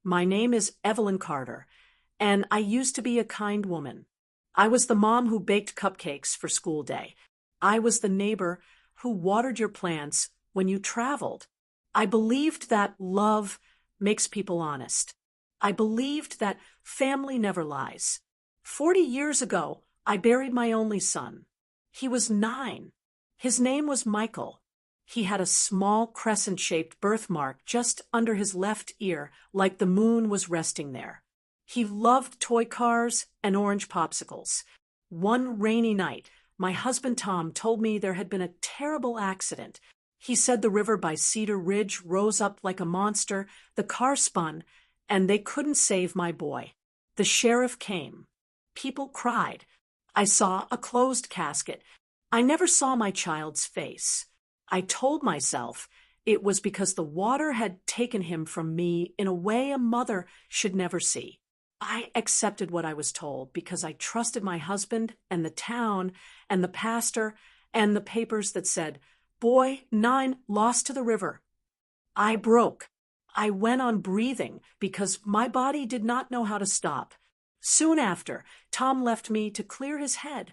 My name is Evelyn Carter, and I used to be a kind woman. I was the mom who baked cupcakes for school day. I was the neighbor who watered your plants when you traveled. I believed that love makes people honest. I believed that family never lies. 40 years ago, I buried my only son. He was 9. His name was Michael. He had a small crescent-shaped birthmark just under his left ear, like the moon was resting there. He loved toy cars and orange popsicles. One rainy night, my husband Tom told me there had been a terrible accident. He said the river by Cedar Ridge rose up like a monster, the car spun, and they couldn't save my boy. The sheriff came. People cried. I saw a closed casket. I never saw my child's face. I told myself it was because the water had taken him from me in a way a mother should never see. I accepted what I was told because I trusted my husband and the town and the pastor and the papers that said, "Boy 9 lost to the river." I broke. I went on breathing because my body did not know how to stop. Soon after, Tom left me to clear his head.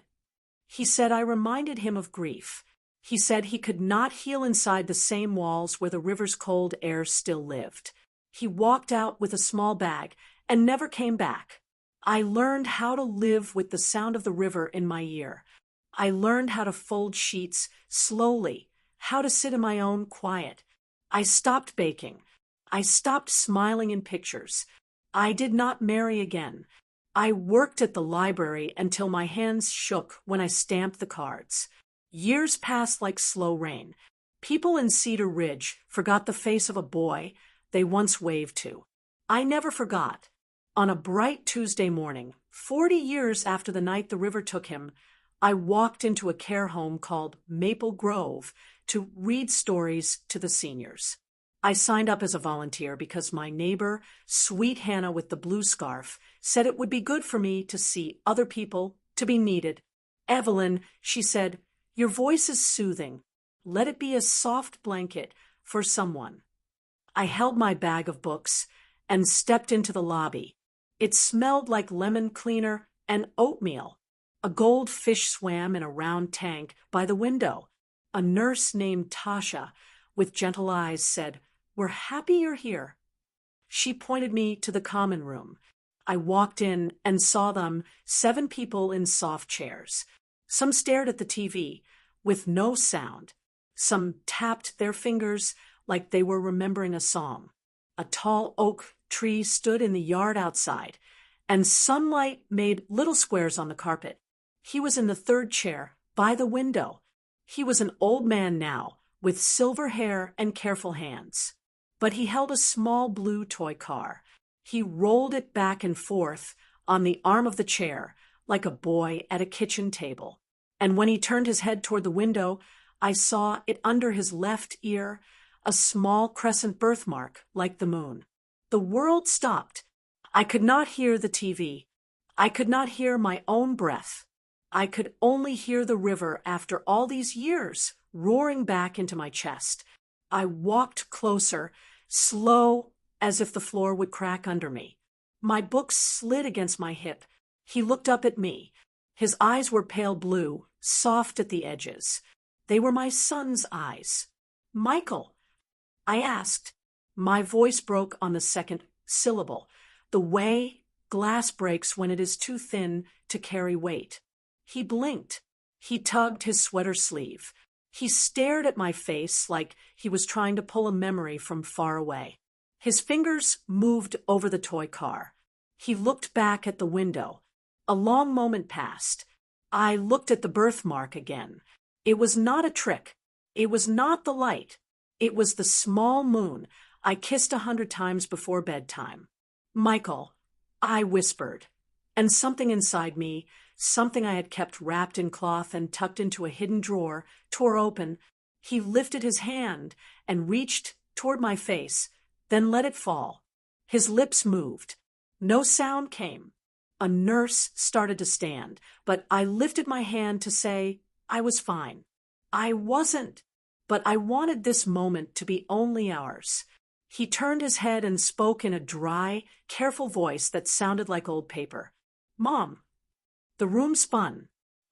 He said I reminded him of grief. He said he could not heal inside the same walls where the river's cold air still lived. He walked out with a small bag and never came back. I learned how to live with the sound of the river in my ear. I learned how to fold sheets slowly, how to sit in my own quiet. I stopped baking. I stopped smiling in pictures. I did not marry again. I worked at the library until my hands shook when I stamped the cards. Years passed like slow rain. People in Cedar Ridge forgot the face of a boy they once waved to. I never forgot. On a bright Tuesday morning, 40 years after the night the river took him, I walked into a care home called Maple Grove to read stories to the seniors. I signed up as a volunteer because my neighbor, sweet Hannah with the blue scarf, said it would be good for me to see other people, to be needed. "Evelyn," she said, "your voice is soothing. Let it be a soft blanket for someone." I held my bag of books and stepped into the lobby. It smelled like lemon cleaner and oatmeal. A gold fish swam in a round tank by the window. A nurse named Tasha, with gentle eyes, said, "We're happy you're here." She pointed me to the common room. I walked in and saw them, 7 people in soft chairs. Some stared at the TV with no sound. Some tapped their fingers like they were remembering a song. A tall oak tree stood in the yard outside, and sunlight made little squares on the carpet. He was in the 3rd chair, by the window. He was an old man now, with silver hair and careful hands. But he held a small blue toy car. He rolled it back and forth on the arm of the chair, like a boy at a kitchen table. And when he turned his head toward the window, I saw it under his left ear, a small crescent birthmark like the moon. The world stopped. I could not hear the TV. I could not hear my own breath. I could only hear the river after all these years roaring back into my chest. I walked closer, slow as if the floor would crack under me. My book slid against my hip. He looked up at me. His eyes were pale blue, soft at the edges. They were my son's eyes. "Michael," I asked. My voice broke on the second syllable, the way glass breaks when it is too thin to carry weight. He blinked. He tugged his sweater sleeve. He stared at my face like he was trying to pull a memory from far away. His fingers moved over the toy car. He looked back at the window. A long moment passed. I looked at the birthmark again. It was not a trick. It was not the light. It was the small moon I kissed 100 times before bedtime. "Michael," I whispered, and something inside me, something I had kept wrapped in cloth and tucked into a hidden drawer, tore open. He lifted his hand and reached toward my face, then let it fall. His lips moved. No sound came. A nurse started to stand, but I lifted my hand to say I was fine. I wasn't, but I wanted this moment to be only ours. He turned his head and spoke in a dry, careful voice that sounded like old paper. Mom. The room spun.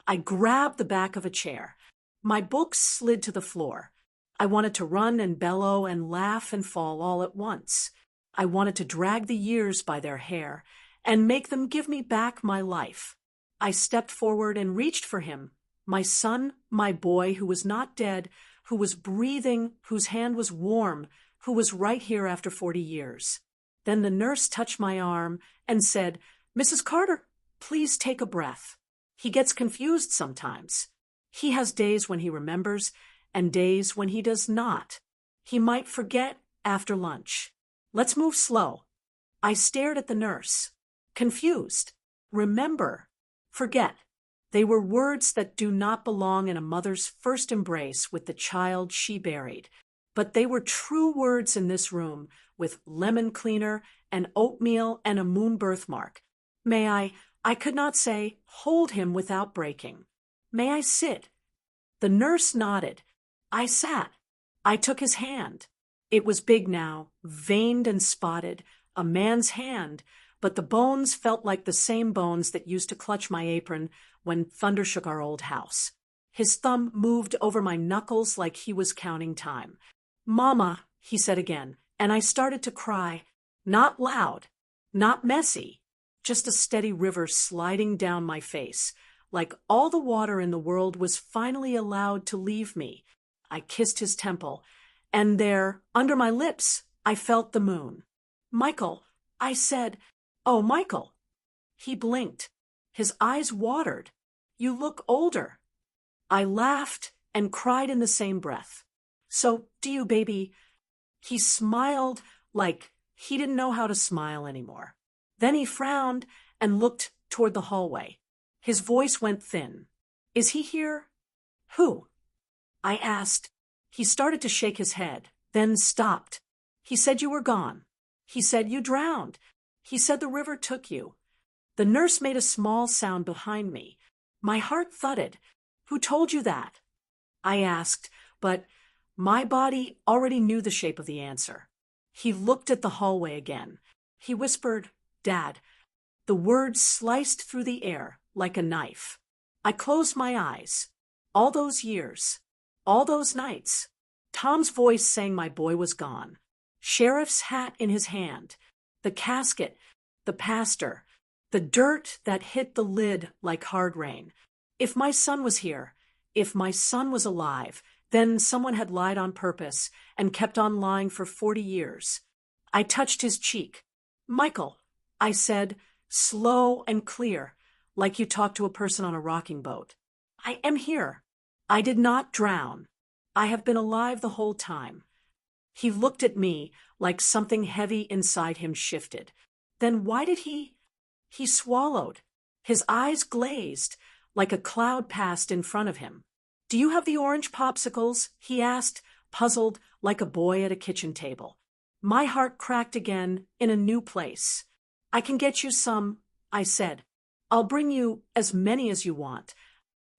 I grabbed the back of a chair. My books slid to the floor. I wanted to run and bellow and laugh and fall all at once. I wanted to drag the years by their hair and make them give me back my life. I stepped forward and reached for him, my son, my boy who was not dead, who was breathing, whose hand was warm, who was right here after 40 years. Then the nurse touched my arm and said, Mrs. Carter, please take a breath. He gets confused sometimes. He has days when he remembers and days when he does not. He might forget after lunch. Let's move slow. I stared at the nurse. Confused. Remember. Forget. They were words that do not belong in a mother's first embrace with the child she buried. But they were true words in this room, with lemon cleaner and oatmeal and a moon birthmark. May I could not say, hold him without breaking. May I sit? The nurse nodded. I sat. I took his hand. It was big now, veined and spotted, a man's hand, but the bones felt like the same bones that used to clutch my apron when thunder shook our old house. His thumb moved over my knuckles like he was counting time. Mama, he said again, and I started to cry. Not loud, not messy, just a steady river sliding down my face, like all the water in the world was finally allowed to leave me. I kissed his temple, and there, under my lips, I felt the moon. Michael, I said, oh, Michael. He blinked. His eyes watered. You look older. I laughed and cried in the same breath. So, do you, baby? He smiled like he didn't know how to smile anymore. Then he frowned and looked toward the hallway. His voice went thin. Is he here? Who? I asked. He started to shake his head, then stopped. He said you were gone. He said you drowned. He said the river took you. The nurse made a small sound behind me. My heart thudded. Who told you that? I asked, but my body already knew the shape of the answer. He looked at the hallway again. He whispered, Dad. The words sliced through the air like a knife. I closed my eyes. All those years, all those nights, Tom's voice saying my boy was gone. Sheriff's hat in his hand, the casket, the pastor, the dirt that hit the lid like hard rain. If my son was here, if my son was alive, then someone had lied on purpose and kept on lying for 40 years. I touched his cheek. Michael, I said, slow and clear, like you talk to a person on a rocking boat. I am here. I did not drown. I have been alive the whole time. He looked at me like something heavy inside him shifted. Then why did he? He swallowed. His eyes glazed, like a cloud passed in front of him. Do you have the orange popsicles? He asked, puzzled like a boy at a kitchen table. My heart cracked again in a new place. I can get you some, I said. I'll bring you as many as you want.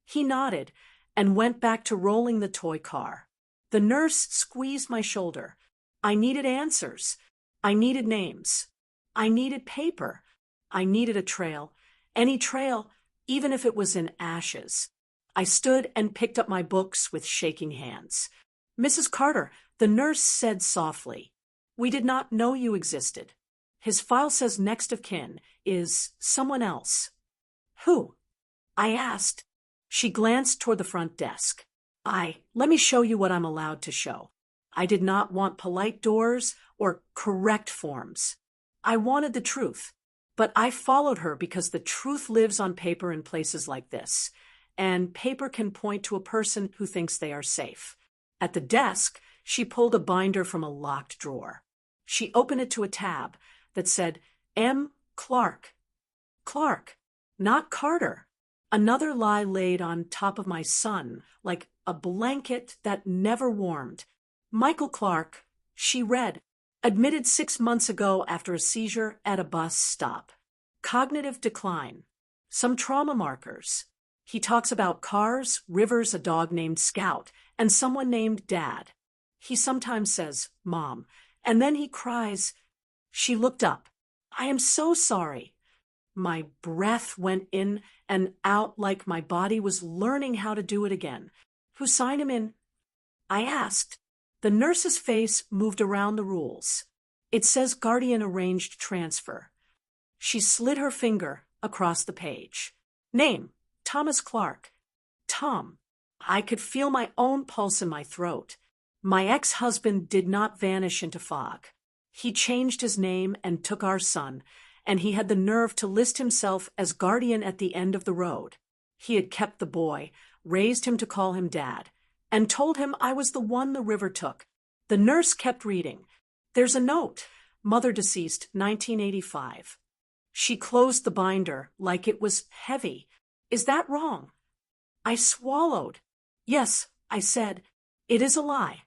He nodded and went back to rolling the toy car. The nurse squeezed my shoulder. I needed answers. I needed names. I needed paper. I needed a trail. Any trail, even if it was in ashes. I stood and picked up my books with shaking hands. Mrs. Carter, the nurse said softly, we did not know you existed. His file says next of kin is someone else. Who? I asked. She glanced toward the front desk. Let me show you what I'm allowed to show. I did not want polite doors or correct forms. I wanted the truth, but I followed her because the truth lives on paper in places like this, and paper can point to a person who thinks they are safe. At the desk, she pulled a binder from a locked drawer. She opened it to a tab that said, M. Clark. Clark, not Carter. Another lie laid on top of my son, like a blanket that never warmed. Michael Clark, she read, admitted 6 months ago after a seizure at a bus stop. Cognitive decline. Some trauma markers. He talks about cars, rivers, a dog named Scout, and someone named Dad. He sometimes says, Mom, And then he cries. She looked up. I am so sorry. My breath went in and out like my body was learning how to do it again. Who signed him in? I asked. The nurse's face moved around the rules. It says guardian arranged transfer. She slid her finger across the page. Name, Thomas Clark. Tom. I could feel my own pulse in my throat. My ex-husband did not vanish into fog. He changed his name and took our son, and he had the nerve to list himself as guardian at the end of the road. He had kept the boy, raised him to call him Dad, and told him I was the one the river took. The nurse kept reading. There's a note. Mother deceased, 1985. She closed the binder like it was heavy. Is that wrong? I swallowed. Yes, I said. It is a lie.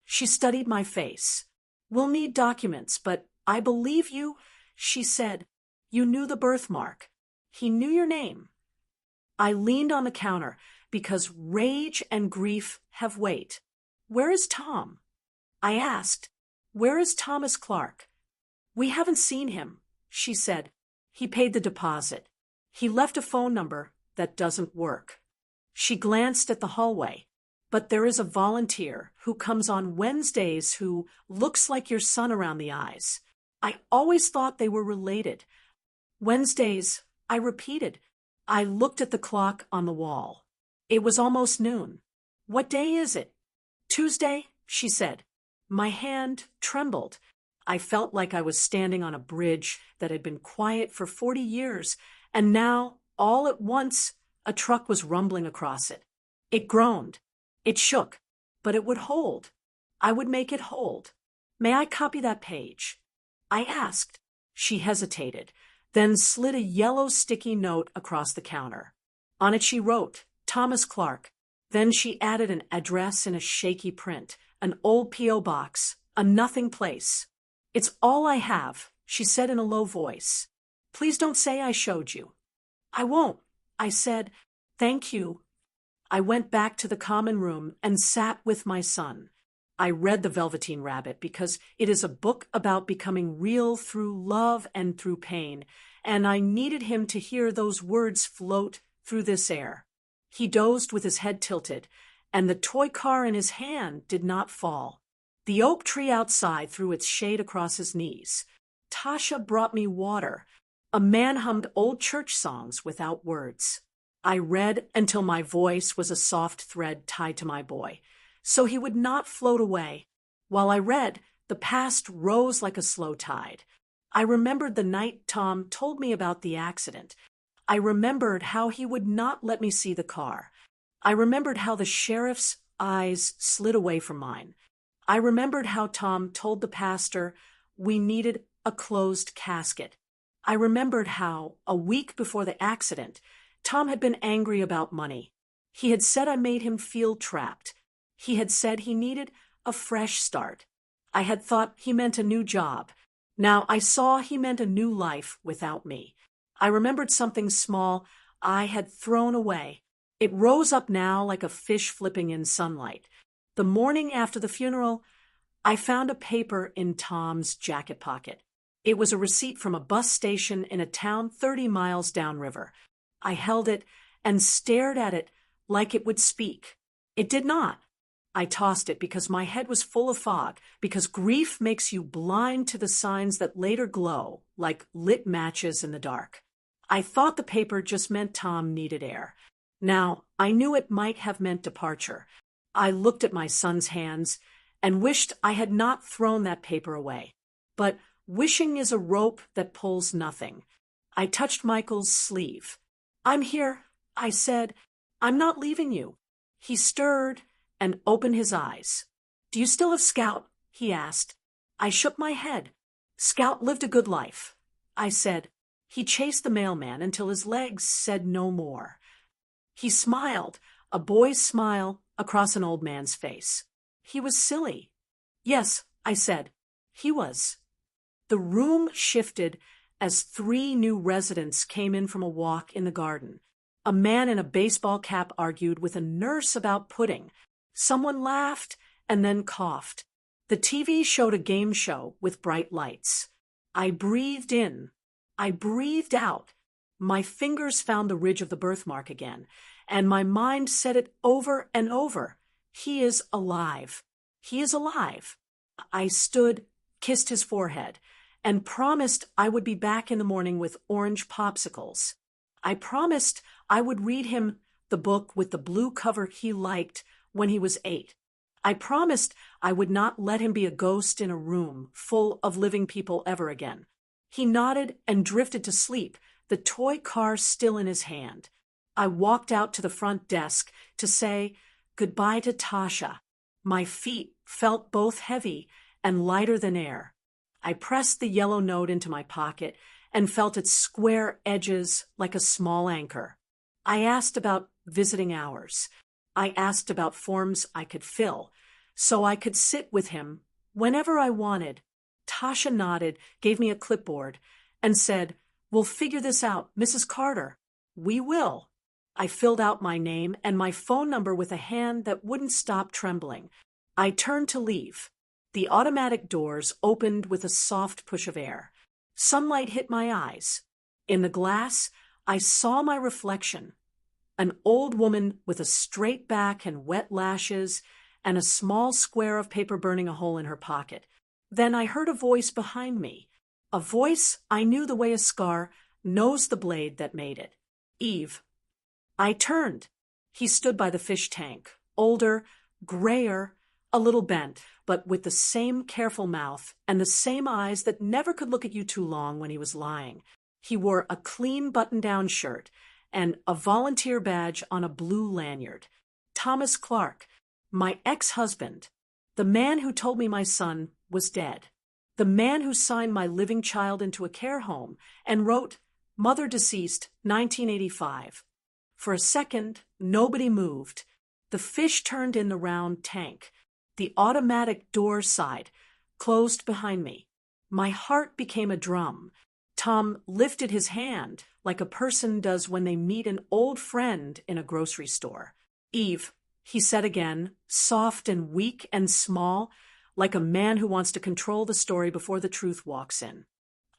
She studied my face. We'll need documents, but I believe you, she said. You knew the birthmark. He knew your name. I leaned on the counter because rage and grief have weight. Where is Tom? I asked. Where is Thomas Clark? We haven't seen him, she said. He paid the deposit. He left a phone number that doesn't work. She glanced at the hallway. But there is a volunteer who comes on Wednesdays who looks like your son around the eyes. I always thought they were related. Wednesdays, I repeated. I looked at the clock on the wall. It was almost noon. What day is it? Tuesday, she said. My hand trembled. I felt like I was standing on a bridge that had been quiet for 40 years, and now, all at once, a truck was rumbling across it. It groaned. It shook, but it would hold. I would make it hold. May I copy that page? I asked. She hesitated, then slid a yellow sticky note across the counter. On it she wrote, Thomas Clark. Then she added an address in a shaky print, an old P.O. box, a nothing place. It's all I have, she said in a low voice. Please don't say I showed you. I won't, I said. Thank you. I went back to the common room and sat with my son. I read The Velveteen Rabbit because it is a book about becoming real through love and through pain, and I needed him to hear those words float through this air. He dozed with his head tilted, and the toy car in his hand did not fall. The oak tree outside threw its shade across his knees. Tasha brought me water. A man hummed old church songs without words. I read until my voice was a soft thread tied to my boy, so he would not float away. While I read, the past rose like a slow tide. I remembered the night Tom told me about the accident. I remembered how he would not let me see the car. I remembered how the sheriff's eyes slid away from mine. I remembered how Tom told the pastor we needed a closed casket. I remembered how, a week before the accident, Tom had been angry about money. He had said I made him feel trapped. He had said he needed a fresh start. I had thought he meant a new job. Now I saw he meant a new life without me. I remembered something small I had thrown away. It rose up now like a fish flipping in sunlight. The morning after the funeral, I found a paper in Tom's jacket pocket. It was a receipt from a bus station in a town 30 miles downriver. I held it and stared at it like it would speak. It did not. I tossed it because my head was full of fog, because grief makes you blind to the signs that later glow like lit matches in the dark. I thought the paper just meant Tom needed air. Now, I knew it might have meant departure. I looked at my son's hands and wished I had not thrown that paper away. But wishing is a rope that pulls nothing. I touched Michael's sleeve. I'm here, I said. I'm not leaving you. He stirred and opened his eyes. Do you still have Scout? He asked. I shook my head. Scout lived a good life, I said. He chased the mailman until his legs said no more. He smiled, a boy's smile, across an old man's face. He was silly. Yes, I said. He was. The room shifted as 3 new residents came in from a walk in the garden. A man in a baseball cap argued with a nurse about pudding. Someone laughed and then coughed. The TV showed a game show with bright lights. I breathed in. I breathed out. My fingers found the ridge of the birthmark again, and my mind said it over and over. He is alive. He is alive. I stood, kissed his forehead, and promised I would be back in the morning with orange popsicles. I promised I would read him the book with the blue cover he liked when he was 8. I promised I would not let him be a ghost in a room full of living people ever again. He nodded and drifted to sleep, the toy car still in his hand. I walked out to the front desk to say goodbye to Tasha. My feet felt both heavy and lighter than air. I pressed the yellow note into my pocket and felt its square edges like a small anchor. I asked about visiting hours. I asked about forms I could fill, so I could sit with him whenever I wanted. Tasha nodded, gave me a clipboard, and said, "We'll figure this out, Mrs. Carter." "We will." I filled out my name and my phone number with a hand that wouldn't stop trembling. I turned to leave. The automatic doors opened with a soft push of air. Sunlight hit my eyes. In the glass, I saw my reflection. An old woman with a straight back and wet lashes and a small square of paper burning a hole in her pocket. Then I heard a voice behind me. A voice I knew the way a scar knows the blade that made it. "Eve." I turned. He stood by the fish tank, older, grayer, a little bent, but with the same careful mouth and the same eyes that never could look at you too long when he was lying. He wore a clean button-down shirt and a volunteer badge on a blue lanyard. Thomas Clark, my ex-husband, the man who told me my son was dead, the man who signed my living child into a care home and wrote, "Mother deceased, 1985. For a second, nobody moved. The fish turned in the round tank. The automatic door side closed behind me. My heart became a drum. Tom lifted his hand like a person does when they meet an old friend in a grocery store. "Eve," he said again, soft and weak and small, like a man who wants to control the story before the truth walks in.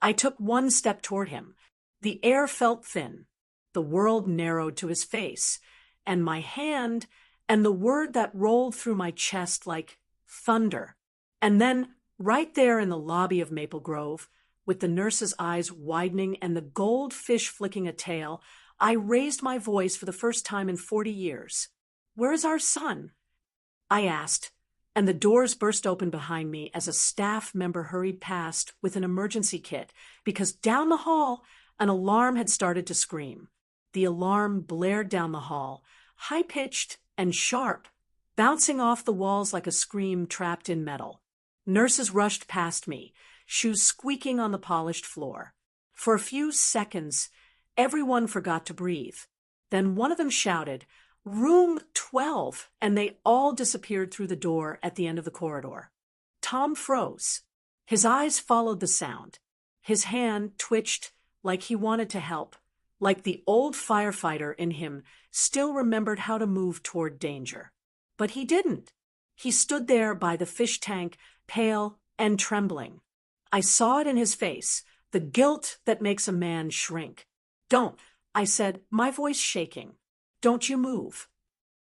I took one step toward him. The air felt thin. The world narrowed to his face, and my hand, and the word that rolled through my chest like thunder. And then, right there in the lobby of Maple Grove, with the nurse's eyes widening and the goldfish flicking a tail, I raised my voice for the first time in 40 years. "Where is our son?" I asked, and the doors burst open behind me as a staff member hurried past with an emergency kit, because down the hall, an alarm had started to scream. The alarm blared down the hall, high-pitched and sharp, bouncing off the walls like a scream trapped in metal. Nurses rushed past me, shoes squeaking on the polished floor. For a few seconds, everyone forgot to breathe. Then one of them shouted, "Room 12," and they all disappeared through the door at the end of the corridor. Tom froze. His eyes followed the sound. His hand twitched like he wanted to help, like the old firefighter in him still remembered how to move toward danger. But he didn't. He stood there by the fish tank, pale and trembling. I saw it in his face, the guilt that makes a man shrink. "Don't," I said, my voice shaking. "Don't you move."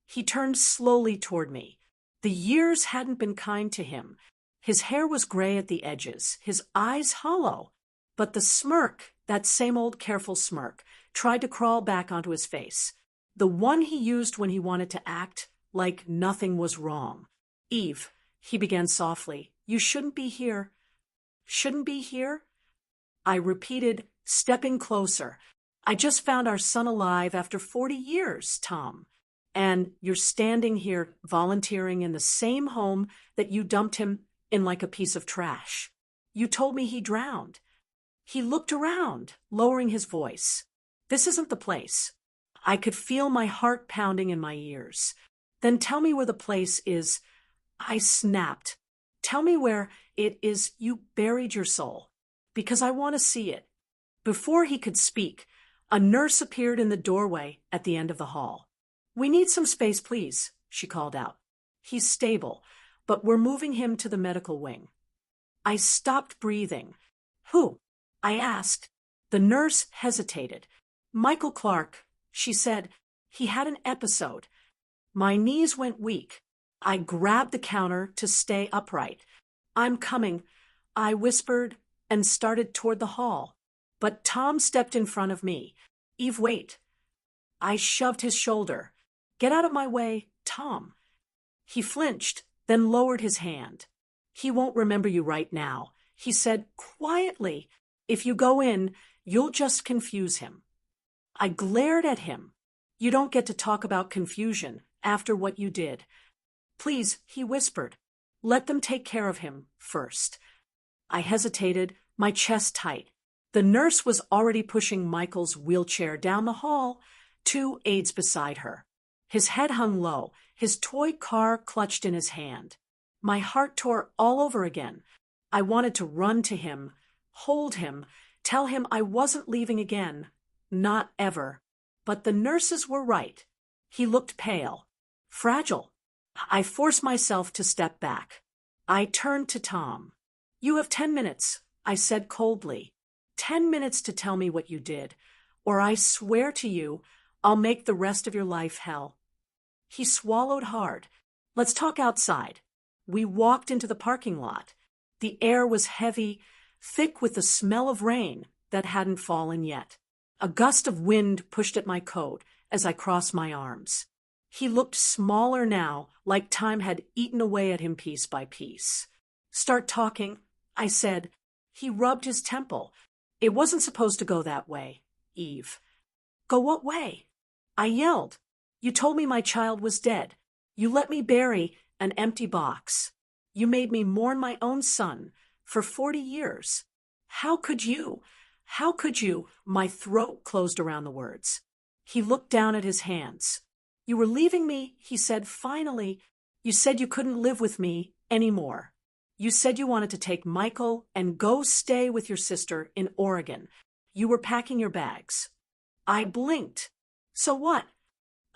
He turned slowly toward me. The years hadn't been kind to him. His hair was gray at the edges, his eyes hollow. But the smirk, that same old careful smirk, tried to crawl back onto his face. The one he used when he wanted to act like nothing was wrong. "Eve," he began softly, "you shouldn't be here." "Shouldn't be here?" I repeated, stepping closer. "I just found our son alive after 40 years, Tom. And you're standing here volunteering in the same home that you dumped him in like a piece of trash. You told me he drowned." He looked around, lowering his voice. "This isn't the place." I could feel my heart pounding in my ears. "Then tell me where the place is." I snapped. "Tell me where it is you buried your soul, because I want to see it." Before he could speak, a nurse appeared in the doorway at the end of the hall. "We need some space, please," she called out. "He's stable. but we're moving him to the medical wing. I stopped breathing. Who? I asked. The nurse hesitated. Michael Clark, she said. He had an episode. My knees went weak. I grabbed the counter to stay upright. I'm coming, I whispered and started toward the hall. But Tom stepped in front of me. Eve, wait. I shoved his shoulder. Get out of my way, Tom. He flinched, then lowered his hand. He won't remember you right now, he said quietly. If you go in, you'll just confuse him. I glared at him. You don't get to talk about confusion after what you did. Please, he whispered. Let them take care of him first. I hesitated, my chest tight. The nurse was already pushing Michael's wheelchair down the hall, 2 aides beside her. His head hung low, his toy car clutched in his hand. My heart tore all over again. I wanted to run to him, hold him, tell him I wasn't leaving again. Not ever. But the nurses were right. He looked pale, fragile. I forced myself to step back. I turned to Tom. You have 10 minutes, I said coldly. 10 minutes to tell me what you did, or I swear to you, I'll make the rest of your life hell. He swallowed hard. Let's talk outside. We walked into the parking lot. The air was heavy, thick with the smell of rain that hadn't fallen yet. A gust of wind pushed at my coat as I crossed my arms. He looked smaller now, like time had eaten away at him piece by piece. Start talking, I said. He rubbed his temple. It wasn't supposed to go that way, Eve. Go what way? I yelled. You told me my child was dead. You let me bury an empty box. You made me mourn my own son for 40 years. How could you? How could you? My throat closed around the words. He looked down at his hands. You were leaving me, he said finally. You said you couldn't live with me anymore. You said you wanted to take Michael and go stay with your sister in Oregon. You were packing your bags. I blinked. So what?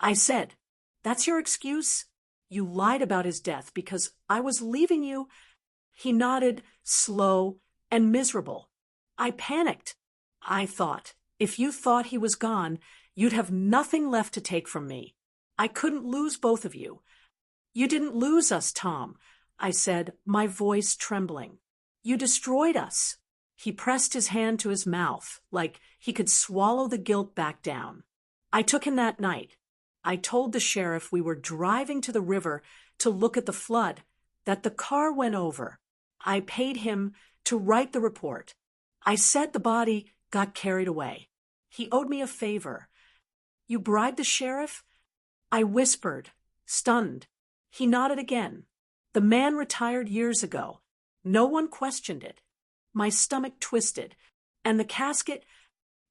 I said, that's your excuse? You lied about his death because I was leaving you. He nodded, slow and miserable. I panicked. I thought, if you thought he was gone, you'd have nothing left to take from me. I couldn't lose both of you. You didn't lose us, Tom, I said, my voice trembling. You destroyed us. He pressed his hand to his mouth, like he could swallow the guilt back down. I took him that night. I told the sheriff we were driving to the river to look at the flood, that the car went over. I paid him to write the report. I said the body got carried away. He owed me a favor. You bribed the sheriff? I whispered, stunned. He nodded again. The man retired years ago. No one questioned it. My stomach twisted. And the casket?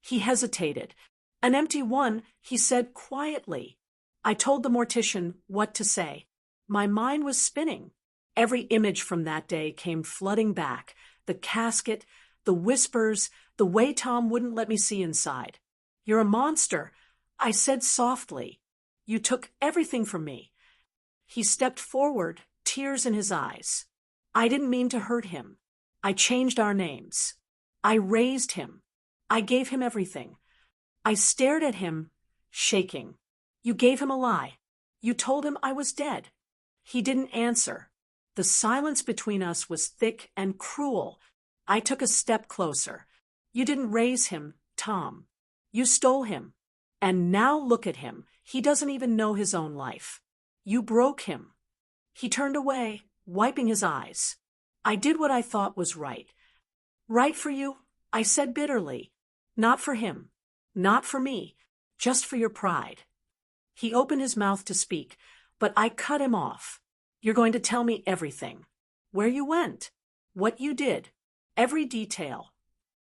He hesitated. An empty one, he said quietly. I told the mortician what to say. My mind was spinning. Every image from that day came flooding back. The casket, the whispers, the way Tom wouldn't let me see inside. You're a monster, I said softly. You took everything from me. He stepped forward, tears in his eyes. I didn't mean to hurt him. I changed our names. I raised him. I gave him everything. I stared at him, shaking. You gave him a lie. You told him I was dead. He didn't answer. The silence between us was thick and cruel. I took a step closer. You didn't raise him, Tom. You stole him. And now look at him. He doesn't even know his own life. You broke him. He turned away, wiping his eyes. I did what I thought was right. Right for you, I said bitterly. Not for him. Not for me. Just for your pride. He opened his mouth to speak, but I cut him off. You're going to tell me everything. Where you went. What you did. Every detail.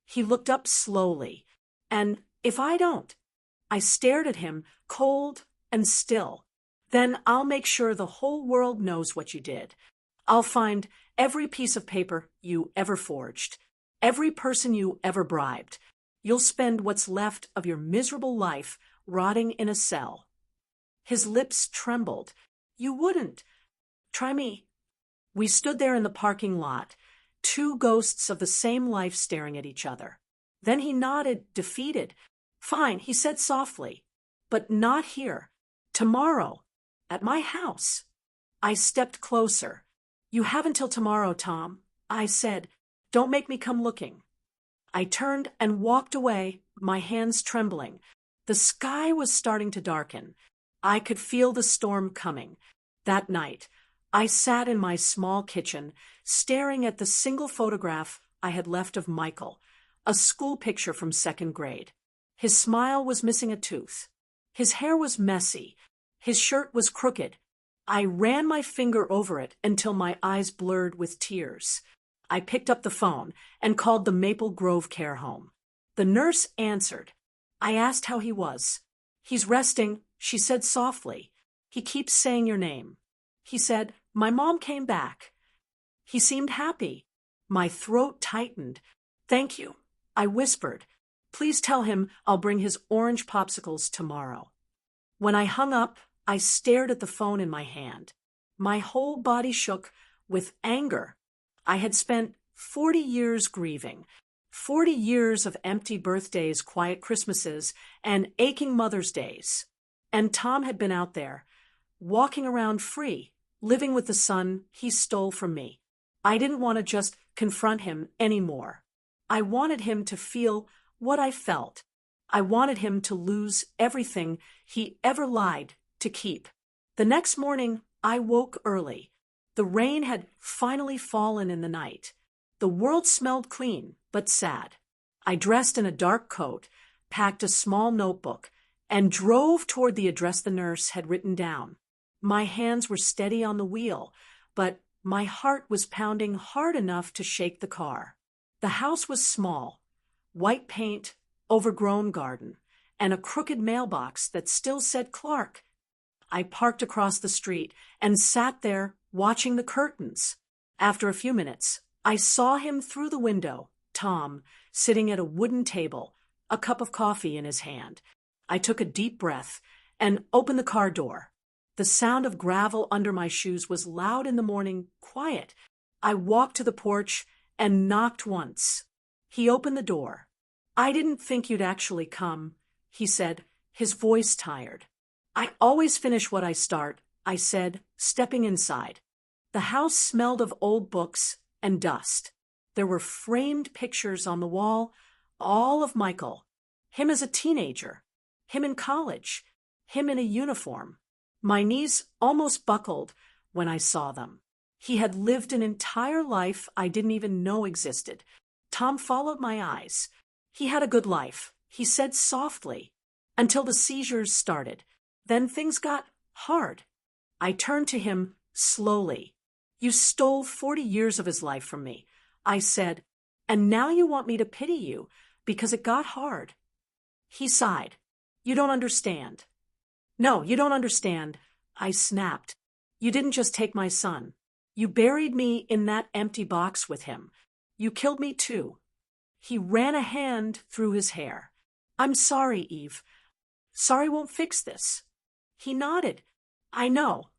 He looked up slowly. And if I don't? I stared at him, cold and still. Then I'll make sure the whole world knows what you did. I'll find every piece of paper you ever forged. Every person you ever bribed. You'll spend what's left of your miserable life rotting in a cell. His lips trembled. You wouldn't. Try me. We stood there in the parking lot, two ghosts of the same life staring at each other. Then he nodded, defeated. Fine, he said softly. But not here. Tomorrow. At my house. I stepped closer. You have until tomorrow, Tom. I said. Don't make me come looking. I turned and walked away, my hands trembling. The sky was starting to darken. I could feel the storm coming. That night, I sat in my small kitchen, staring at the single photograph I had left of Michael, a school picture from second grade. His smile was missing a tooth. His hair was messy. His shirt was crooked. I ran my finger over it until my eyes blurred with tears. I picked up the phone and called the Maple Grove Care Home. The nurse answered. I asked how he was. He's resting, she said softly. He keeps saying your name. He said, my mom came back. He seemed happy. My throat tightened. Thank you, I whispered. Please tell him I'll bring his orange popsicles tomorrow. When I hung up, I stared at the phone in my hand. My whole body shook with anger. I had spent 40 years grieving, 40 years of empty birthdays, quiet Christmases, and aching Mother's Days. And Tom had been out there, walking around free, living with the son he stole from me. I didn't want to just confront him anymore. I wanted him to feel what I felt. I wanted him to lose everything he ever lied to keep. The next morning, I woke early. The rain had finally fallen in the night. The world smelled clean, but sad. I dressed in a dark coat, packed a small notebook, and drove toward the address the nurse had written down. My hands were steady on the wheel, but my heart was pounding hard enough to shake the car. The house was small, white paint, overgrown garden, and a crooked mailbox that still said Clark. I parked across the street and sat there watching the curtains. After a few minutes, I saw him through the window, Tom, sitting at a wooden table, a cup of coffee in his hand. I took a deep breath and opened the car door. The sound of gravel under my shoes was loud in the morning, quiet. I walked to the porch and knocked once. He opened the door. I didn't think you'd actually come, he said, his voice tired. I always finish what I start, I said, stepping inside. The house smelled of old books and dust. There were framed pictures on the wall, all of Michael. Him as a teenager, him in college, him in a uniform. My knees almost buckled when I saw them. He had lived an entire life I didn't even know existed. Tom followed my eyes. He had a good life, he said softly, until the seizures started. Then things got hard. I turned to him slowly. You stole 40 years of his life from me, I said, and now you want me to pity you because it got hard. He sighed. You don't understand. No, you don't understand, I snapped. You didn't just take my son. You buried me in that empty box with him. You killed me too. He ran a hand through his hair. I'm sorry, Eve. Sorry won't fix this. He nodded. I know.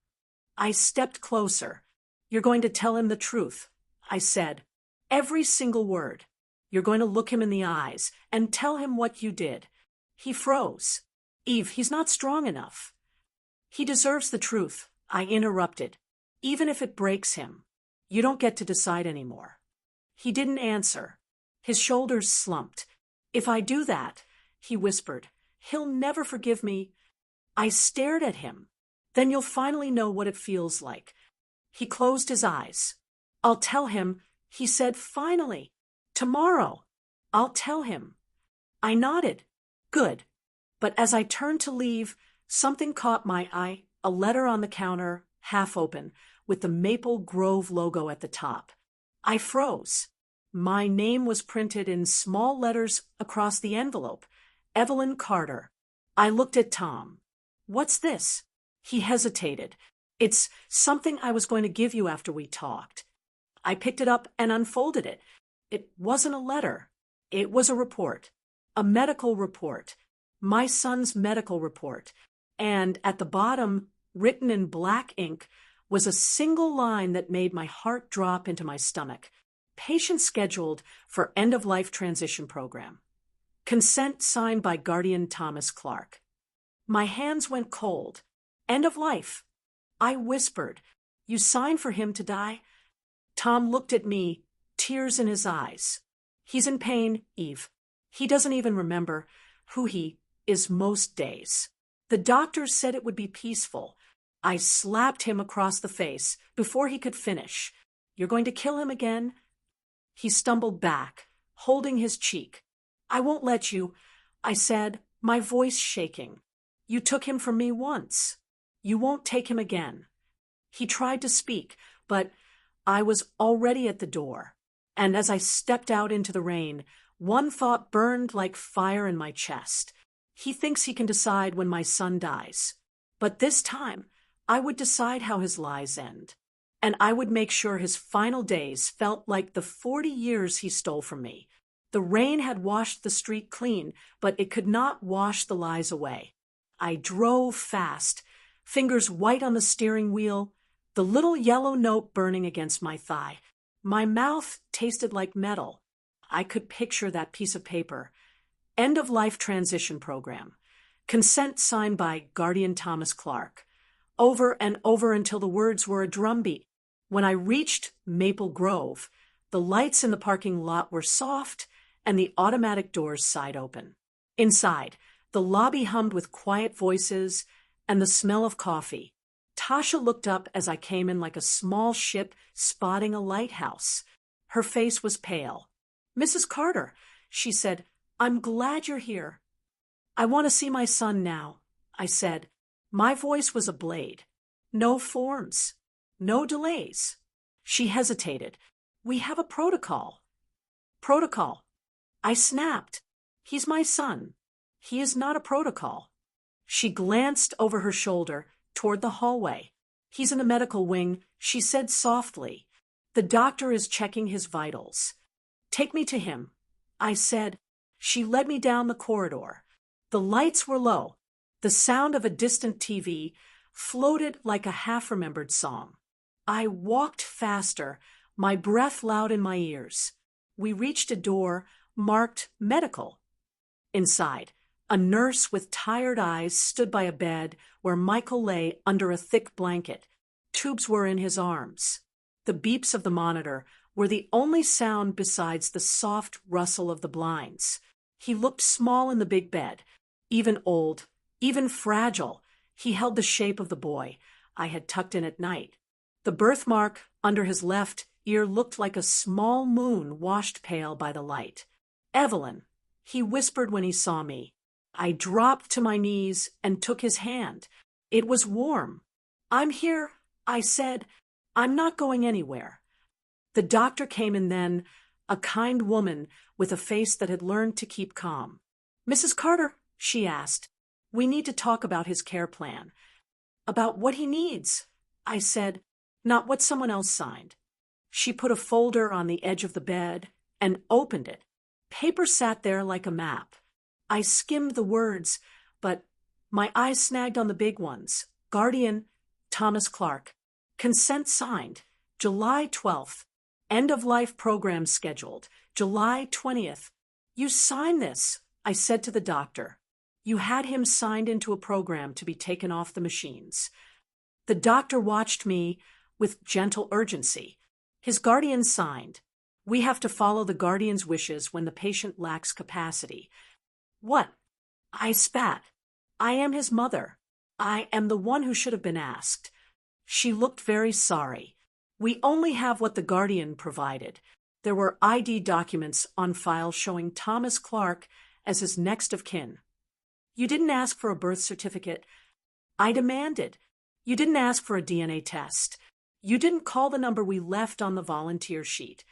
I stepped closer. You're going to tell him the truth, I said. Every single word. You're going to look him in the eyes and tell him what you did. He froze. Eve, he's not strong enough. He deserves the truth, I interrupted. Even if it breaks him. You don't get to decide anymore. He didn't answer. His shoulders slumped. If I do that, he whispered, he'll never forgive me. I stared at him. Then you'll finally know what it feels like. He closed his eyes. I'll tell him, he said finally. Tomorrow. I'll tell him. I nodded. Good. But as I turned to leave, something caught my eye, a letter on the counter, half open, with the Maple Grove logo at the top. I froze. My name was printed in small letters across the envelope. Evelyn Carter. I looked at Tom. What's this? He hesitated. It's something I was going to give you after we talked. I picked it up and unfolded it. It wasn't a letter. It was a report. A medical report. My son's medical report. And at the bottom, written in black ink, was a single line that made my heart drop into my stomach. Patient scheduled for end-of-life transition program. Consent signed by Guardian Thomas Clark. My hands went cold. End of life. I whispered, "You signed for him to die?" Tom looked at me, tears in his eyes. "He's in pain, Eve. He doesn't even remember who he is most days. The doctors said it would be peaceful." I slapped him across the face before he could finish. "You're going to kill him again?" He stumbled back, holding his cheek. "I won't let you," I said, my voice shaking. "You took him from me once. You won't take him again." He tried to speak, but I was already at the door. And as I stepped out into the rain, one thought burned like fire in my chest. He thinks he can decide when my son dies. But this time, I would decide how his lies end. And I would make sure his final days felt like the 40 years he stole from me. The rain had washed the street clean, but it could not wash the lies away. I drove fast, fingers white on the steering wheel, the little yellow note burning against my thigh. My mouth tasted like metal. I could picture that piece of paper. End-of-life transition program. Consent signed by Guardian Thomas Clark. Over and over until the words were a drumbeat. When I reached Maple Grove, the lights in the parking lot were soft and the automatic doors side open. Inside, the lobby hummed with quiet voices and the smell of coffee. Tasha looked up as I came in like a small ship spotting a lighthouse. Her face was pale. "Mrs. Carter," she said, "I'm glad you're here." "I want to see my son now," I said. My voice was a blade. "No forms. No delays." She hesitated. "We have a protocol." "Protocol?" I snapped. "He's my son. He is not a protocol." She glanced over her shoulder toward the hallway. "He's in the medical wing," she said softly. "The doctor is checking his vitals." "Take me to him," I said. She led me down the corridor. The lights were low. The sound of a distant TV floated like a half-remembered song. I walked faster, my breath loud in my ears. We reached a door marked medical. Inside, a nurse with tired eyes stood by a bed where Michael lay under a thick blanket. Tubes were in his arms. The beeps of the monitor were the only sound besides the soft rustle of the blinds. He looked small in the big bed, even old, even fragile. He held the shape of the boy I had tucked in at night. The birthmark under his left ear looked like a small moon washed pale by the light. "Evelyn," he whispered when he saw me. I dropped to my knees and took his hand. It was warm. "I'm here," I said. "I'm not going anywhere." The doctor came in then, a kind woman with a face that had learned to keep calm. "Mrs. Carter," she asked, "we need to talk about his care plan." "About what he needs," I said, "not what someone else signed." She put a folder on the edge of the bed and opened it. Paper sat there like a map. I skimmed the words, but my eyes snagged on the big ones. Guardian Thomas Clark. Consent signed. July 12th. End-of-life program scheduled. July 20th. "You signed this," I said to the doctor. "You had him signed into a program to be taken off the machines." The doctor watched me with gentle urgency. "His guardian signed. We have to follow the guardian's wishes when the patient lacks capacity." "What?" I spat. "I am his mother. I am the one who should have been asked." She looked very sorry. "We only have what the guardian provided." There were ID documents on file showing Thomas Clark as his next of kin. "You didn't ask for a birth certificate." I demanded. "You didn't ask for a DNA test. You didn't call the number we left on the volunteer sheet."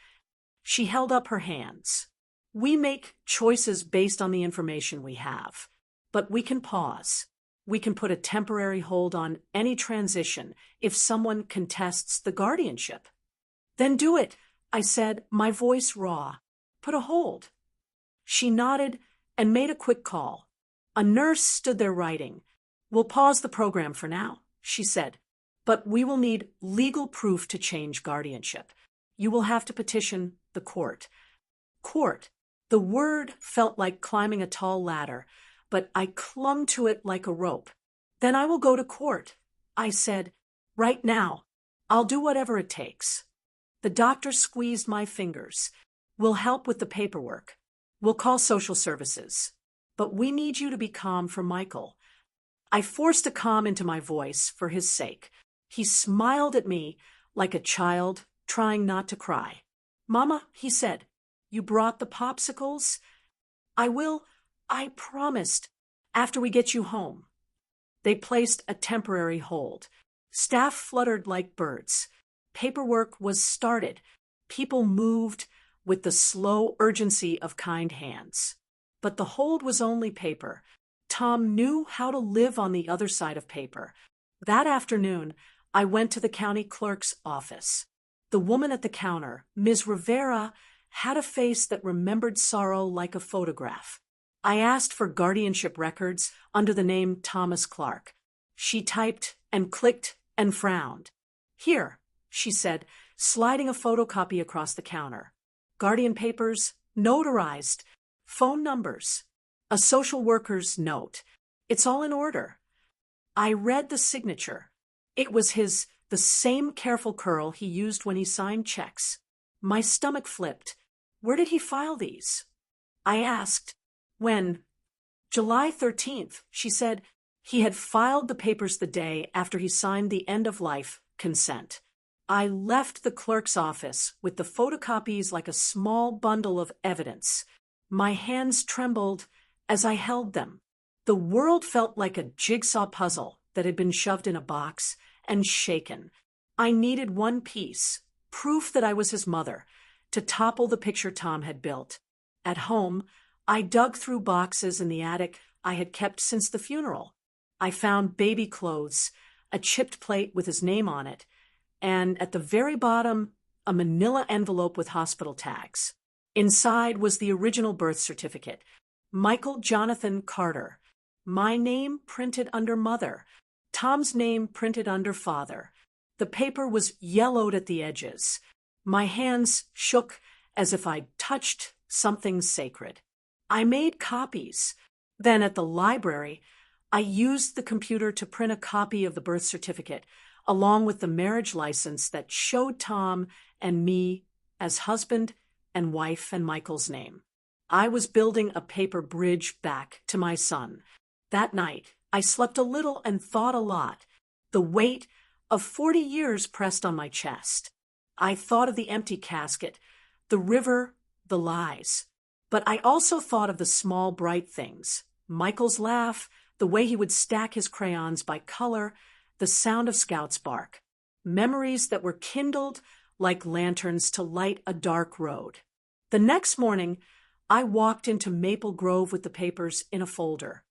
She held up her hands. "We make choices based on the information we have. But we can pause. We can put a temporary hold on any transition if someone contests the guardianship." "Then do it," I said, my voice raw. "Put a hold." She nodded and made a quick call. A nurse stood there writing. "We'll pause the program for now," she said. But we will need legal proof to change guardianship. You will have to petition the court. Court. The word felt like climbing a tall ladder, but I clung to it like a rope. Then I will go to court, I said. Right now. I'll do whatever it takes. The doctor squeezed my fingers. We'll help with the paperwork. We'll call social services. But we need you to be calm for Michael. I forced a calm into my voice for his sake. He smiled at me like a child trying not to cry. Mama, he said, you brought the popsicles? I will, I promised, after we get you home. They placed a temporary hold. Staff fluttered like birds. Paperwork was started. People moved with the slow urgency of kind hands. But the hold was only paper. Tom knew how to live on the other side of paper. That afternoon, I went to the county clerk's office. The woman at the counter, Ms. Rivera, had a face that remembered sorrow like a photograph. I asked for guardianship records under the name Thomas Clark. She typed and clicked and frowned. Here, she said, sliding a photocopy across the counter. Guardian papers, notarized, phone numbers, a social worker's note. It's all in order. I read the signature. It was the same careful curl he used when he signed checks. My stomach flipped. Where did he file these? I asked. When? July 13th, she said. He had filed the papers the day after he signed the end-of-life consent. I left the clerk's office with the photocopies like a small bundle of evidence. My hands trembled as I held them. The world felt like a jigsaw puzzle that had been shoved in a box and shaken. I needed one piece, proof that I was his mother, to topple the picture Tom had built. At home, I dug through boxes in the attic I had kept since the funeral. I found baby clothes, a chipped plate with his name on it, and at the very bottom, a manila envelope with hospital tags. Inside was the original birth certificate, Michael Jonathan Carter. My name printed under mother, Tom's name printed under father. The paper was yellowed at the edges. My hands shook as if I'd touched something sacred. I made copies. Then at the library, I used the computer to print a copy of the birth certificate, along with the marriage license that showed Tom and me as husband and wife and Michael's name. I was building a paper bridge back to my son. That night, I slept a little and thought a lot. The weight of 40 years pressed on my chest. I thought of the empty casket, the river, the lies. But I also thought of the small, bright things. Michael's laugh, the way he would stack his crayons by color, the sound of Scout's bark. Memories that were kindled like lanterns to light a dark road. The next morning, I walked into Maple Grove with the papers in a folder.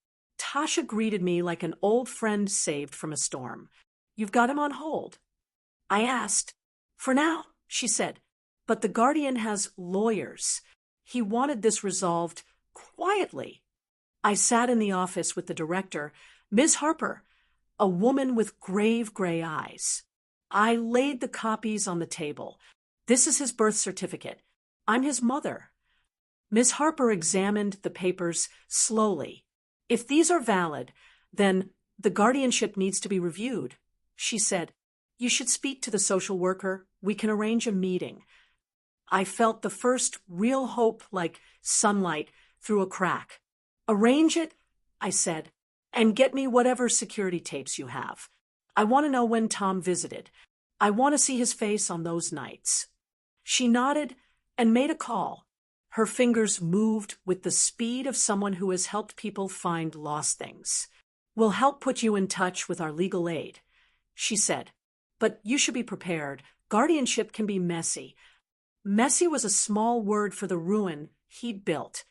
Tasha greeted me like an old friend saved from a storm. You've got him on hold. I asked. For now, she said, but the guardian has lawyers. He wanted this resolved quietly. I sat in the office with the director, Ms. Harper, a woman with grave gray eyes. I laid the copies on the table. This is his birth certificate. I'm his mother. Ms. Harper examined the papers slowly. If these are valid, then the guardianship needs to be reviewed. She said, you should speak to the social worker. We can arrange a meeting. I felt the first real hope like sunlight through a crack. Arrange it, I said, and get me whatever security tapes you have. I want to know when Tom visited. I want to see his face on those nights. She nodded and made a call. Her fingers moved with the speed of someone who has helped people find lost things. We'll help put you in touch with our legal aid, she said. But you should be prepared. Guardianship can be messy. Messy was a small word for the ruin he'd built.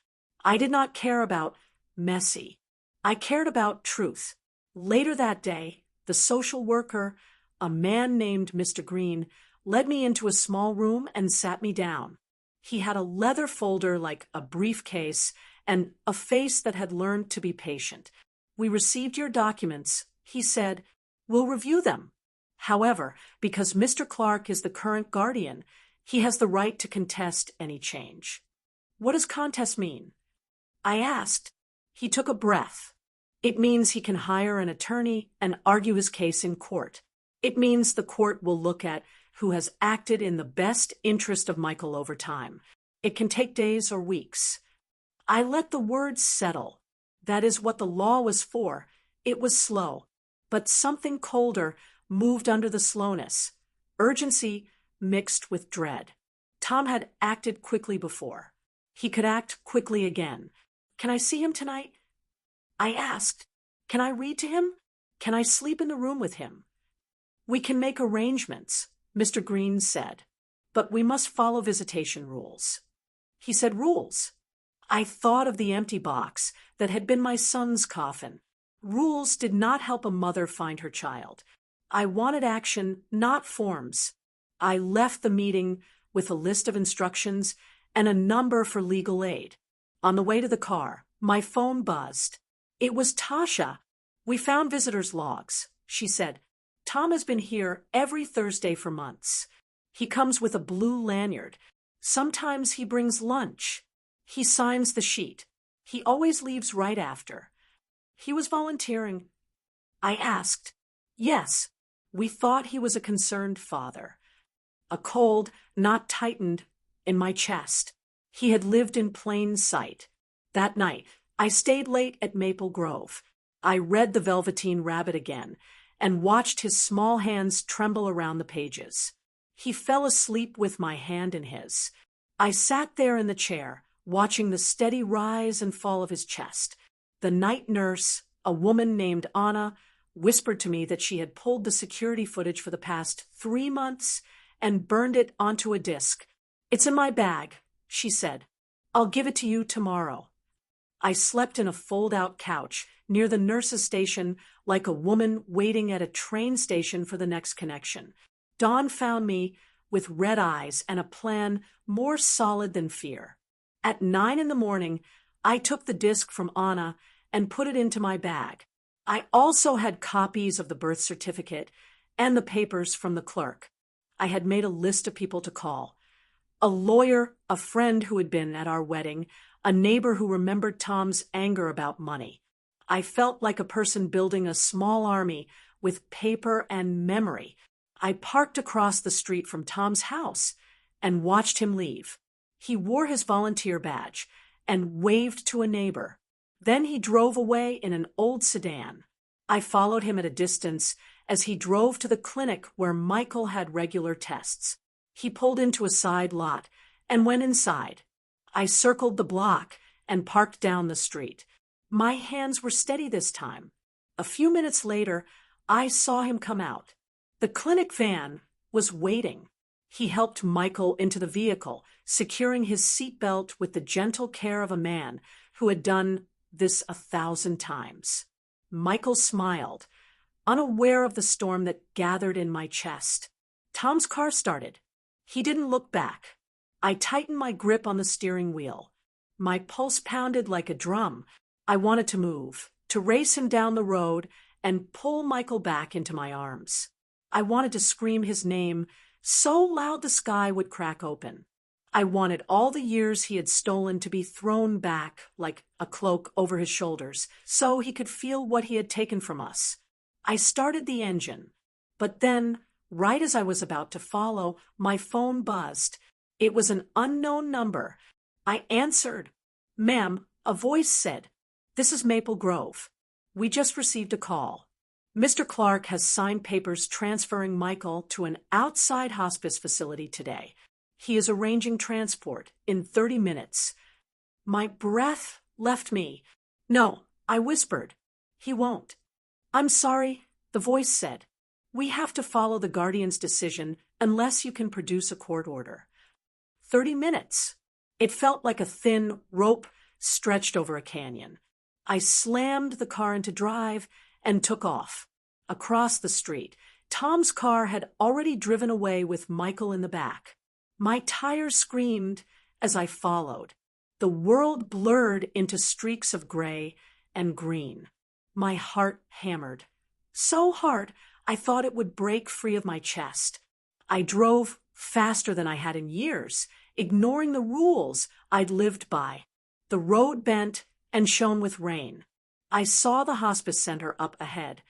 I did not care about messy. I cared about truth. Later that day, the social worker, a man named Mr. Green, led me into a small room and sat me down. He had a leather folder like a briefcase and a face that had learned to be patient. We received your documents, he said. We'll review them. However, because Mr. Clark is the current guardian, he has the right to contest any change. What does contest mean? I asked. He took a breath. It means he can hire an attorney and argue his case in court. It means the court will look at who has acted in the best interest of Michael over time. It can take days or weeks. I let the words settle. That is what the law was for. It was slow. But something colder moved under the slowness. Urgency mixed with dread. Tom had acted quickly before. He could act quickly again. Can I see him tonight? I asked. Can I read to him? Can I sleep in the room with him? We can make arrangements, Mr. Green said. But we must follow visitation rules. He said, rules. I thought of the empty box that had been my son's coffin. Rules did not help a mother find her child. I wanted action, not forms. I left the meeting with a list of instructions and a number for legal aid. On the way to the car, my phone buzzed. It was Tasha. We found visitors' logs, she said. Tom has been here every Thursday for months. He comes with a blue lanyard. Sometimes he brings lunch. He signs the sheet. He always leaves right after. He was volunteering. I asked. Yes, we thought he was a concerned father. A cold, not tightened, in my chest. He had lived in plain sight. That night, I stayed late at Maple Grove. I read The Velveteen Rabbit again and watched his small hands tremble around the pages. He fell asleep with my hand in his. I sat there in the chair, watching the steady rise and fall of his chest. The night nurse, a woman named Anna, whispered to me that she had pulled the security footage for the past 3 months and burned it onto a disc. It's in my bag, she said. I'll give it to you tomorrow. I slept in a fold-out couch near the nurse's station like a woman waiting at a train station for the next connection. Dawn found me with red eyes and a plan more solid than fear. At 9 in the morning, I took the disc from Anna and put it into my bag. I also had copies of the birth certificate and the papers from the clerk. I had made a list of people to call. A lawyer, a friend who had been at our wedding, a neighbor who remembered Tom's anger about money. I felt like a person building a small army with paper and memory. I parked across the street from Tom's house and watched him leave. He wore his volunteer badge and waved to a neighbor. Then he drove away in an old sedan. I followed him at a distance as he drove to the clinic where Michael had regular tests. He pulled into a side lot and went inside. I circled the block and parked down the street. My hands were steady this time. A few minutes later, I saw him come out. The clinic van was waiting. He helped Michael into the vehicle, securing his seatbelt with the gentle care of a man who had done this 1,000 times. Michael smiled, unaware of the storm that gathered in my chest. Tom's car started. He didn't look back. I tightened my grip on the steering wheel. My pulse pounded like a drum. I wanted to move, to race him down the road and pull Michael back into my arms. I wanted to scream his name so loud the sky would crack open. I wanted all the years he had stolen to be thrown back like a cloak over his shoulders so he could feel what he had taken from us. I started the engine, but then, right as I was about to follow, my phone buzzed. It was an unknown number. I answered. Ma'am, a voice said, "This is Maple Grove. We just received a call. Mr. Clark has signed papers transferring Michael to an outside hospice facility today. He is arranging transport in 30 minutes. My breath left me. No, I whispered. He won't. I'm sorry, the voice said. We have to follow the guardian's decision unless you can produce a court order. 30 minutes. It felt like a thin rope stretched over a canyon. I slammed the car into drive and took off. Across the street, Tom's car had already driven away with Michael in the back. My tires screamed as I followed. The world blurred into streaks of gray and green. My heart hammered. So hard, I thought it would break free of my chest. I drove faster than I had in years, ignoring the rules I'd lived by. The road bent and shone with rain. I saw the hospice center up ahead,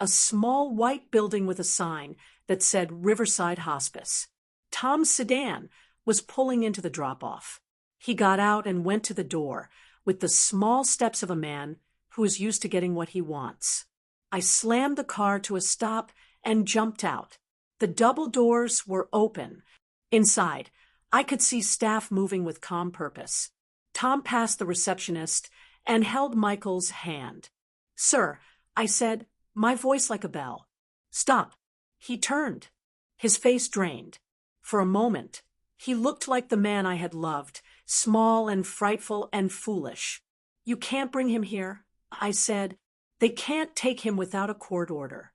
a small white building with a sign that said Riverside Hospice. Tom's sedan was pulling into the drop-off. He got out and went to the door with the small steps of a man who is used to getting what he wants. I slammed the car to a stop and jumped out. The double doors were open. Inside, I could see staff moving with calm purpose. Tom passed the receptionist and held Michael's hand. "Sir," I said, my voice like a bell. "Stop." He turned, his face drained. For a moment, he looked like the man I had loved, small and frightful and foolish. "You can't bring him here," I said. "They can't take him without a court order."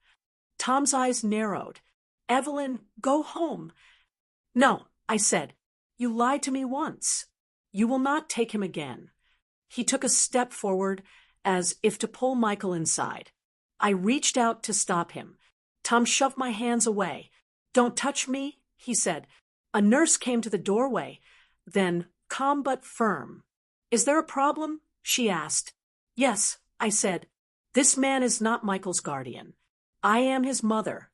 Tom's eyes narrowed. "Evelyn, go home." "No," I said. "You lied to me once. You will not take him again." He took a step forward, as if to pull Michael inside. I reached out to stop him. Tom shoved my hands away. "Don't touch me," he said. A nurse came to the doorway, then calm but firm. "Is there a problem?" she asked. "Yes," I said. "This man is not Michael's guardian. I am his mother.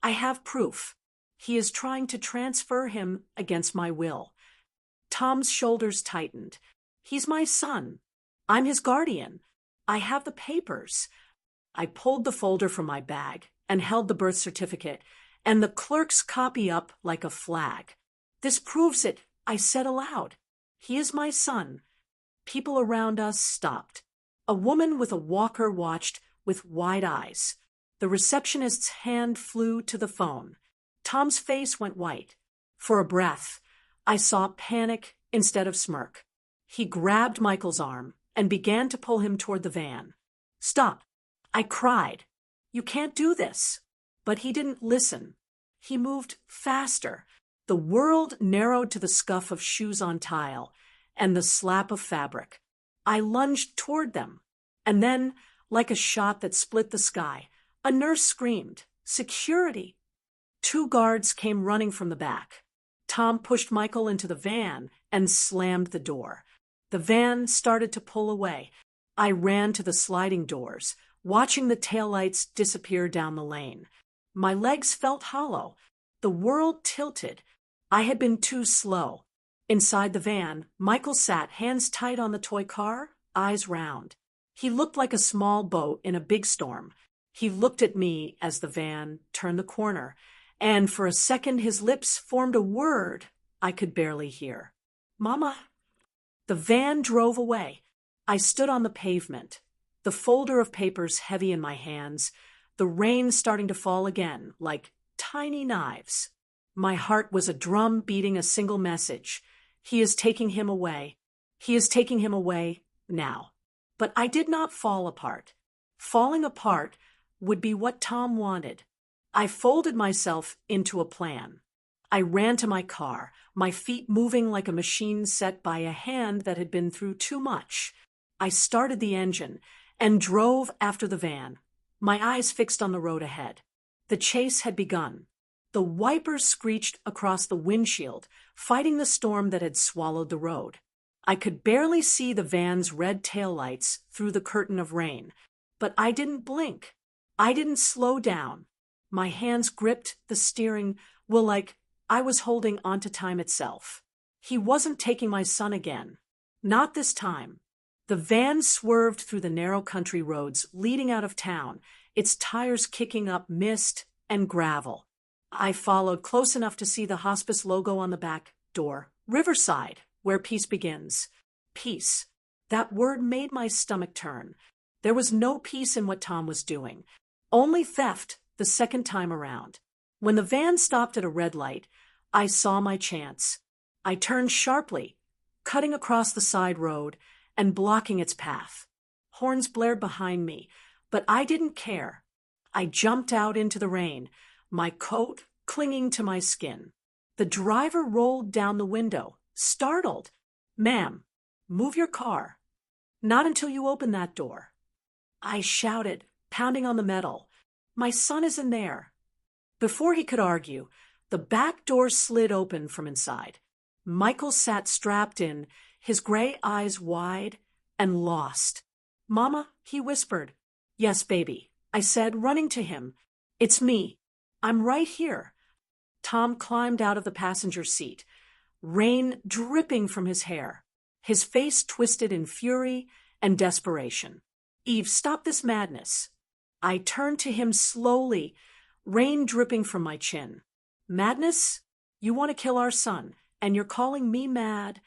I have proof. He is trying to transfer him against my will." Tom's shoulders tightened. "He's my son. I'm his guardian. I have the papers." I pulled the folder from my bag and held the birth certificate and the clerk's copy up like a flag. "This proves it," I said aloud. "He is my son." People around us stopped. A woman with a walker watched with wide eyes. The receptionist's hand flew to the phone. Tom's face went white. For a breath, I saw panic instead of smirk. He grabbed Michael's arm and began to pull him toward the van. "Stop," I cried. "You can't do this." But he didn't listen. He moved faster. The world narrowed to the scuff of shoes on tile and the slap of fabric. I lunged toward them. And then, like a shot that split the sky, a nurse screamed, "Security!" 2 guards came running from the back. Tom pushed Michael into the van and slammed the door. The van started to pull away. I ran to the sliding doors, watching the taillights disappear down the lane. My legs felt hollow. The world tilted. I had been too slow. Inside the van, Michael sat, hands tight on the toy car, eyes round. He looked like a small boat in a big storm. He looked at me as the van turned the corner, and for a second his lips formed a word I could barely hear. "Mama." The van drove away. I stood on the pavement, the folder of papers heavy in my hands, the rain starting to fall again, like tiny knives. My heart was a drum beating a single message. He is taking him away. He is taking him away now. But I did not fall apart. Falling apart would be what Tom wanted. I folded myself into a plan. I ran to my car, my feet moving like a machine set by a hand that had been through too much. I started the engine and drove after the van, my eyes fixed on the road ahead. The chase had begun. The wipers screeched across the windshield, fighting the storm that had swallowed the road. I could barely see the van's red taillights through the curtain of rain, but I didn't blink. I didn't slow down. My hands gripped the steering wheel like I was holding onto time itself. He wasn't taking my son again. Not this time. The van swerved through the narrow country roads leading out of town, its tires kicking up mist and gravel. I followed close enough to see the hospice logo on the back door. Riverside, where peace begins. Peace. That word made my stomach turn. There was no peace in what Tom was doing. Only theft the second time around. When the van stopped at a red light, I saw my chance. I turned sharply, cutting across the side road and blocking its path. Horns blared behind me, but I didn't care. I jumped out into the rain, my coat clinging to my skin. The driver rolled down the window, startled. "Ma'am, move your car." "Not until you open that door." I shouted, pounding on the metal. My son is in there. Before he could argue, the back door slid open from inside. Michael sat strapped in, his gray eyes wide and lost. Mama, he whispered. Yes, baby, I said, running to him. It's me. I'm right here. Tom climbed out of the passenger seat, rain dripping from his hair, his face twisted in fury and desperation. Eve, stop this madness. I turned to him slowly, rain dripping from my chin. Madness? You want to kill our son, and you're calling me mad?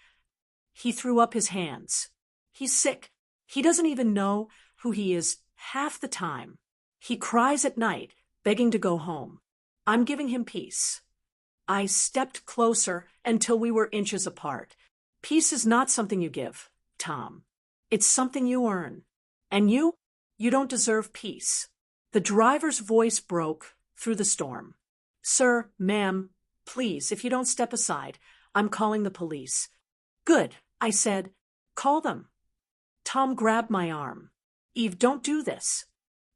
He threw up his hands. He's sick. He doesn't even know who he is half the time. He cries at night, begging to go home. I'm giving him peace. I stepped closer until we were inches apart. Peace is not something you give, Tom. It's something you earn. And you don't deserve peace. The driver's voice broke through the storm. Sir, ma'am, please, if you don't step aside, I'm calling the police. Good, I said. Call them. Tom grabbed my arm. Eve, don't do this.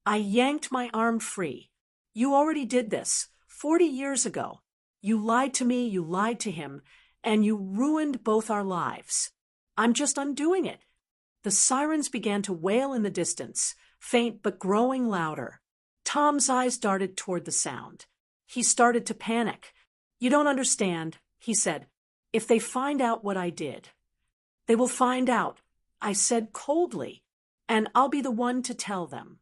I yanked my arm free. You already did this 40 years ago. You lied to me, you lied to him, and you ruined both our lives. I'm just undoing it. The sirens began to wail in the distance, faint but growing louder. Tom's eyes darted toward the sound. He started to panic. You don't understand, he said. If they find out what I did. They will find out, I said coldly, and I'll be the one to tell them.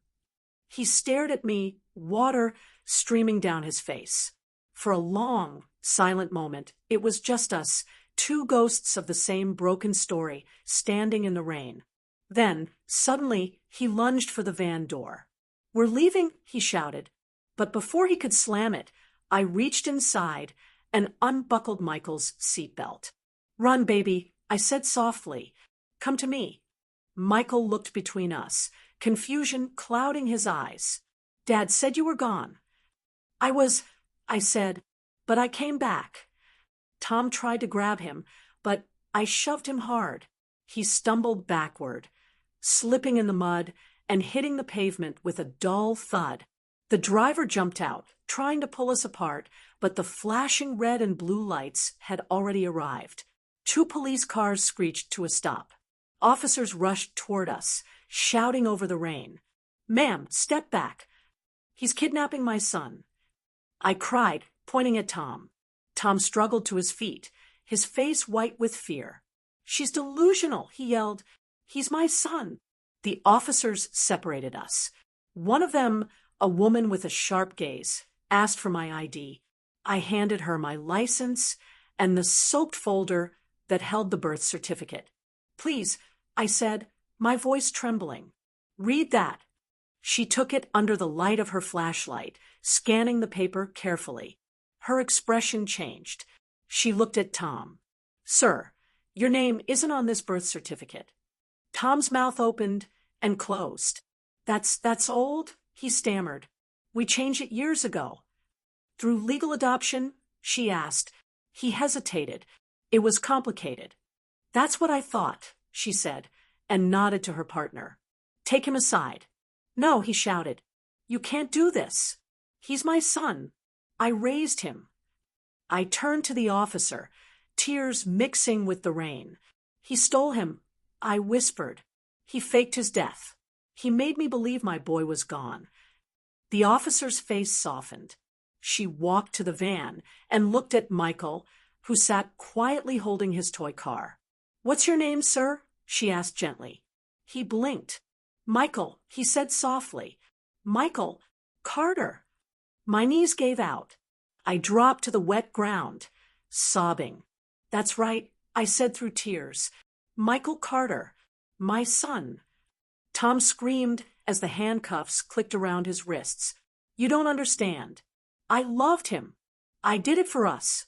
He stared at me, water streaming down his face. For a long, silent moment, it was just us, two ghosts of the same broken story, standing in the rain. Then, suddenly, he lunged for the van door. We're leaving, he shouted. But before he could slam it, I reached inside and unbuckled Michael's seatbelt. Run, baby, I said softly. Come to me. Michael looked between us, confusion clouding his eyes. Dad said you were gone. I said, but I came back. Tom tried to grab him, but I shoved him hard. He stumbled backward, slipping in the mud and hitting the pavement with a dull thud. The driver jumped out, trying to pull us apart, but the flashing red and blue lights had already arrived. Two police cars screeched to a stop. Officers rushed toward us, shouting over the rain. Ma'am, step back. He's kidnapping my son. I cried, pointing at Tom. Tom struggled to his feet, his face white with fear. She's delusional, he yelled. He's my son. The officers separated us. One of them, a woman with a sharp gaze, asked for my ID. I handed her my license and the soaked folder that held the birth certificate. Please, I said, my voice trembling. Read that. She took it under the light of her flashlight, scanning the paper carefully. Her expression changed. She looked at Tom. Sir, your name isn't on this birth certificate. Tom's mouth opened and closed. That's old, he stammered. We changed it years ago. Through legal adoption? She asked. He hesitated. It was complicated. That's what I thought, she said, and nodded to her partner. Take him aside. No, he shouted. You can't do this. He's my son. I raised him. I turned to the officer, tears mixing with the rain. He stole him, I whispered. He faked his death. He made me believe my boy was gone. The officer's face softened. She walked to the van and looked at Michael, who sat quietly holding his toy car. What's your name, sir? She asked gently. He blinked. Michael, he said softly. Michael, Carter. My knees gave out. I dropped to the wet ground, sobbing. That's right, I said through tears. Michael Carter, my son. Tom screamed as the handcuffs clicked around his wrists. You don't understand. I loved him. I did it for us.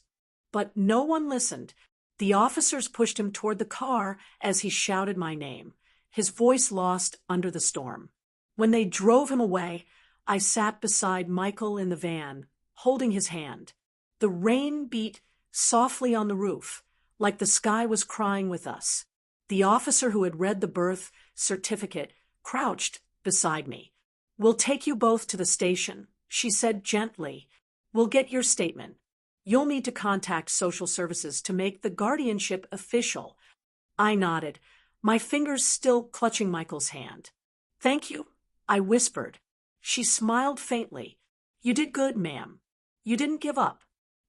But no one listened. The officers pushed him toward the car as he shouted my name, his voice lost under the storm. When they drove him away, I sat beside Michael in the van, holding his hand. The rain beat softly on the roof, like the sky was crying with us. The officer who had read the birth certificate crouched beside me. We'll take you both to the station, She said gently, "We'll get your statement. You'll need to contact social services to make the guardianship official." I nodded, my fingers still clutching Michael's hand. "Thank you," I whispered. She smiled faintly. "You did good, ma'am. You didn't give up."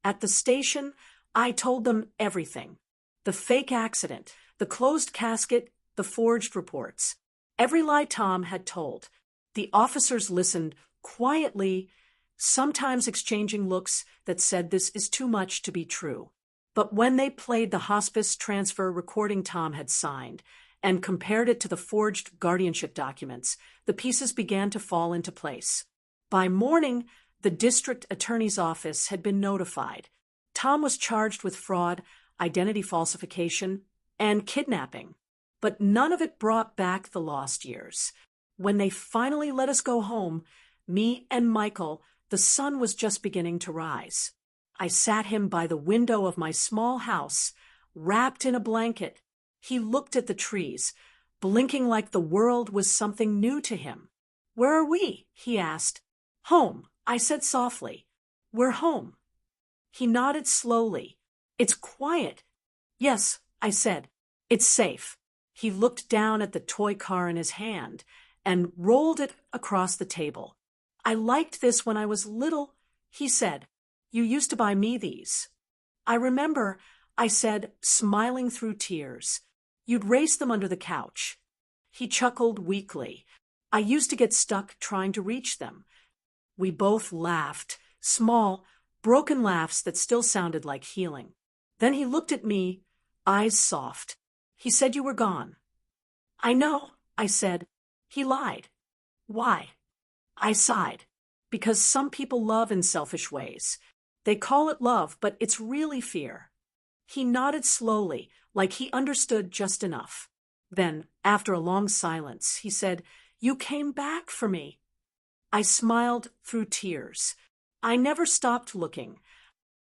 At the station, I told them everything. The fake accident, the closed casket, the forged reports. Every lie Tom had told. The officers listened quietly, sometimes exchanging looks that said this is too much to be true. But when they played the hospice transfer recording Tom had signed and compared it to the forged guardianship documents, the pieces began to fall into place. By morning, the district attorney's office had been notified. Tom was charged with fraud, identity falsification, and kidnapping. But none of it brought back the lost years. When they finally let us go home, me and Michael, the sun was just beginning to rise. I sat him by the window of my small house, wrapped in a blanket. He looked at the trees, blinking like the world was something new to him. "Where are we?" he asked. "Home," I said softly. "We're home." He nodded slowly. "It's quiet." "Yes," I said. "It's safe." He looked down at the toy car in his hand and rolled it across the table. "I liked this when I was little," he said. "You used to buy me these." "I remember," I said, smiling through tears. "You'd race them under the couch." He chuckled weakly. "I used to get stuck trying to reach them." We both laughed, small, broken laughs that still sounded like healing. Then he looked at me, eyes soft. He said you were gone. "I know," I said. He lied. "Why?" I sighed. "Because some people love in selfish ways. They call it love, but it's really fear." He nodded slowly, like he understood just enough. Then, after a long silence, he said, "You came back for me." I smiled through tears. I never stopped looking.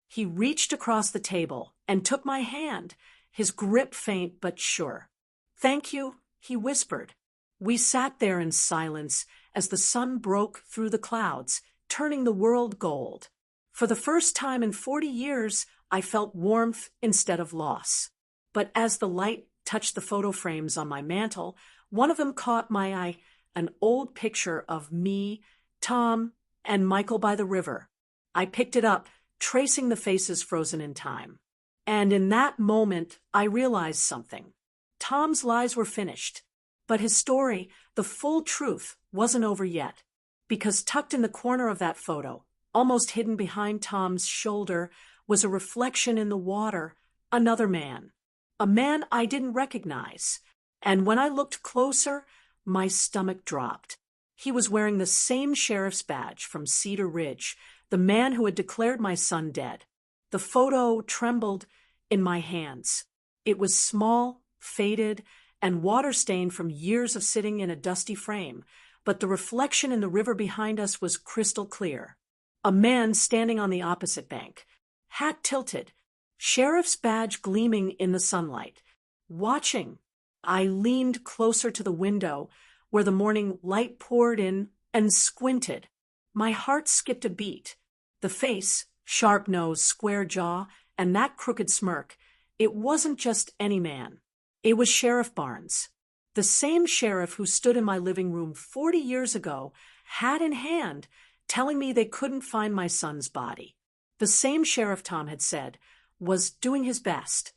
He reached across the table and took my hand, his grip faint but sure. "Thank you," he whispered. We sat there in silence as the sun broke through the clouds, turning the world gold. For the first time in 40 years, I felt warmth instead of loss. But as the light touched the photo frames on my mantel, one of them caught my eye, an old picture of me, Tom, and Michael by the river. I picked it up, tracing the faces frozen in time. And in that moment, I realized something. Tom's lies were finished. But his story, the full truth, wasn't over yet. Because tucked in the corner of that photo, almost hidden behind Tom's shoulder, was a reflection in the water, another man. A man I didn't recognize. And when I looked closer, my stomach dropped. He was wearing the same sheriff's badge from Cedar Ridge, the man who had declared my son dead. The photo trembled in my hands. It was small, faded, and water-stained from years of sitting in a dusty frame, but the reflection in the river behind us was crystal clear. A man standing on the opposite bank, hat tilted, sheriff's badge gleaming in the sunlight. Watching, I leaned closer to the window where the morning light poured in and squinted. My heart skipped a beat. The face, sharp nose, square jaw, and that crooked smirk, it wasn't just any man. It was Sheriff Barnes, the same sheriff who stood in my living room 40 years ago, hat in hand, telling me they couldn't find my son's body. The same sheriff, Tom had said, was doing his best.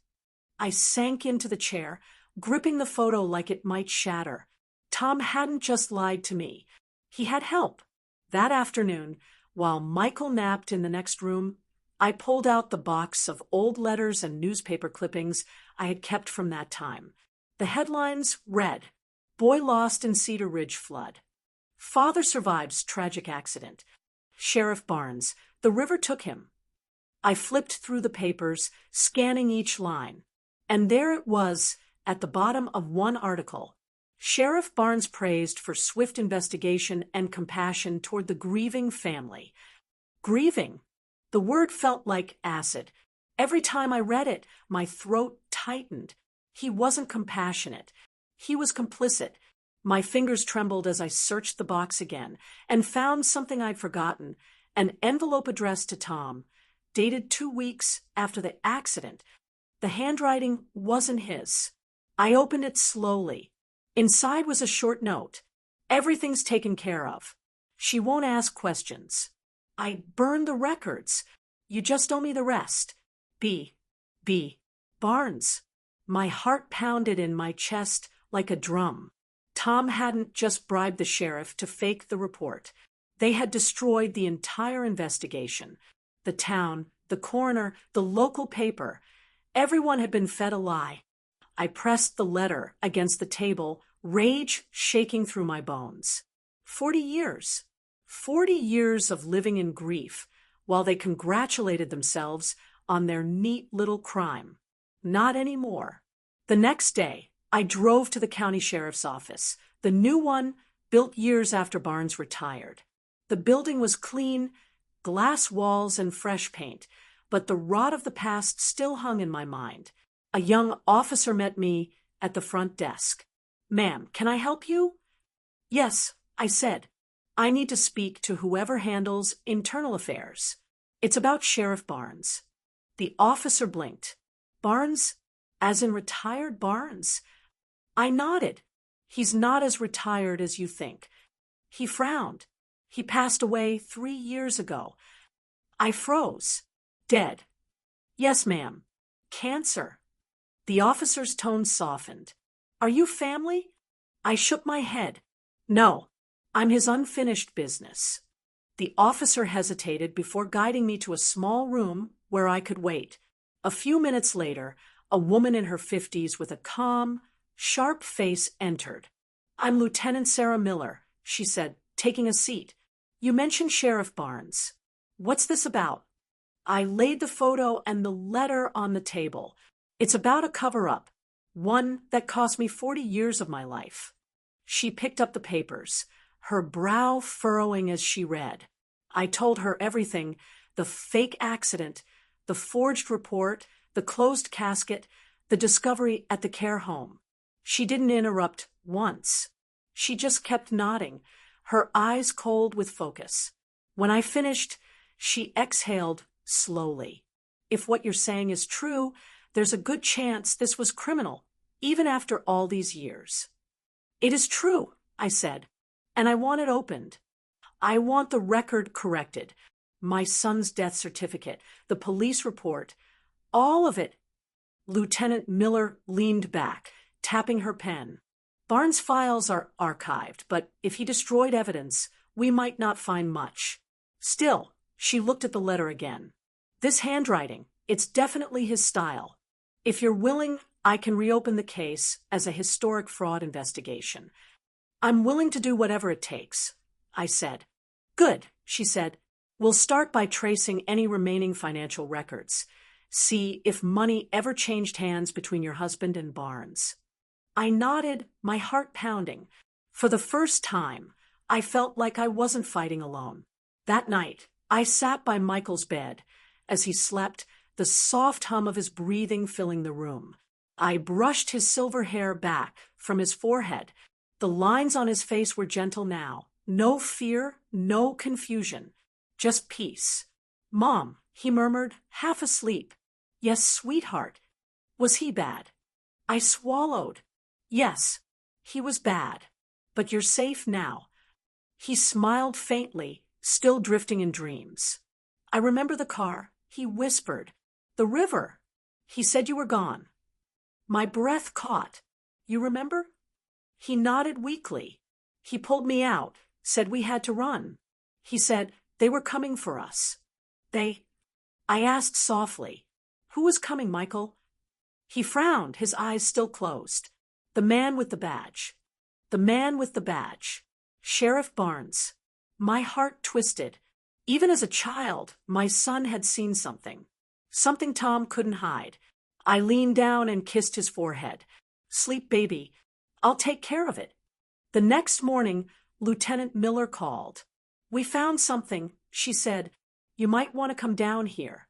I sank into the chair, gripping the photo like it might shatter. Tom hadn't just lied to me. He had help. That afternoon, while Michael napped in the next room, I pulled out the box of old letters and newspaper clippings I had kept from that time. The headlines read, "Boy lost in Cedar Ridge flood. Father survives tragic accident. Sheriff Barnes, the river took him." I flipped through the papers, scanning each line. And there it was, at the bottom of one article. Sheriff Barnes praised for swift investigation and compassion toward the grieving family. Grieving. The word felt like acid. Every time I read it, my throat tightened. He wasn't compassionate. He was complicit. My fingers trembled as I searched the box again and found something I'd forgotten, an envelope addressed to Tom, dated 2 weeks after the accident. The handwriting wasn't his. I opened it slowly. Inside was a short note. Everything's taken care of. She won't ask questions. I burned the records. You just owe me the rest. B. Barnes. My heart pounded in my chest like a drum. Tom hadn't just bribed the sheriff to fake the report. They had destroyed the entire investigation. The town, the coroner, the local paper. Everyone had been fed a lie. I pressed the letter against the table, rage shaking through my bones. 40 years. 40 years of living in grief while they congratulated themselves on their neat little crime. Not anymore. The next day, I drove to the county sheriff's office, the new one built years after Barnes retired. The building was clean, glass walls and fresh paint, but the rot of the past still hung in my mind. A young officer met me at the front desk. "Ma'am, can I help you?" "Yes," I said. "I need to speak to whoever handles internal affairs. It's about Sheriff Barnes." The officer blinked. "Barnes? As in retired Barnes?" I nodded. "He's not as retired as you think." He frowned. "He passed away 3 years ago." I froze. "Dead?" "Yes, ma'am." "Cancer." The officer's tone softened. "Are you family?" I shook my head. "No, I'm his unfinished business." The officer hesitated before guiding me to a small room where I could wait. A few minutes later, a woman in her 50s with a calm, sharp face entered. "I'm Lieutenant Sarah Miller," she said, taking a seat. "You mentioned Sheriff Barnes. What's this about?" I laid the photo and the letter on the table. "It's about a cover-up, one that cost me 40 years of my life." She picked up the papers, her brow furrowing as she read. I told her everything: the fake accident, the forged report, the closed casket, the discovery at the care home. She didn't interrupt once. She just kept nodding, her eyes cold with focus. When I finished, she exhaled slowly. "If what you're saying is true, there's a good chance this was criminal, even after all these years." "It is true," I said, "and I want it opened. I want the record corrected. My son's death certificate, the police report, all of it." Lieutenant Miller leaned back, tapping her pen. "Barnes' files are archived, but if he destroyed evidence, we might not find much." Still, she looked at the letter again. "This handwriting, it's definitely his style. If you're willing, I can reopen the case as a historic fraud investigation." "I'm willing to do whatever it takes," I said. "Good," she said. "We'll start by tracing any remaining financial records. See if money ever changed hands between your husband and Barnes." I nodded, my heart pounding. For the first time, I felt like I wasn't fighting alone. That night, I sat by Michael's bed. As he slept, the soft hum of his breathing filling the room. I brushed his silver hair back from his forehead. The lines on his face were gentle now. No fear, no confusion, just peace. "Mom," he murmured, half asleep. "Yes, sweetheart." "Was he bad?" I swallowed. "Yes, he was bad. But you're safe now." He smiled faintly, still drifting in dreams. "I remember the car," he whispered. "The river. He said you were gone." My breath caught. "You remember?" He nodded weakly. "He pulled me out, said we had to run. He said they were coming for us." "They?" I asked softly. "Who was coming, Michael?" He frowned, his eyes still closed. "The man with the badge." The man with the badge. Sheriff Barnes. My heart twisted. Even as a child, my son had seen something. Something Tom couldn't hide. I leaned down and kissed his forehead. "Sleep, baby. I'll take care of it." The next morning, Lieutenant Miller called. "We found something," she said. "You might want to come down here."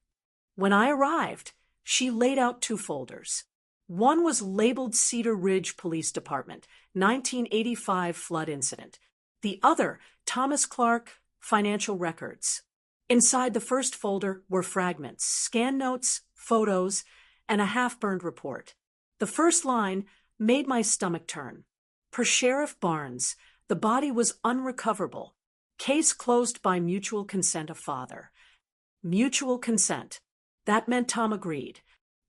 When I arrived, she laid out 2 folders. One was labeled Cedar Ridge Police Department, 1985 flood incident. The other, Thomas Clark, financial records. Inside the first folder were fragments, scan notes, photos, and a half-burned report. The first line made my stomach turn. Per Sheriff Barnes, the body was unrecoverable. Case closed by mutual consent of father. Mutual consent. That meant Tom agreed.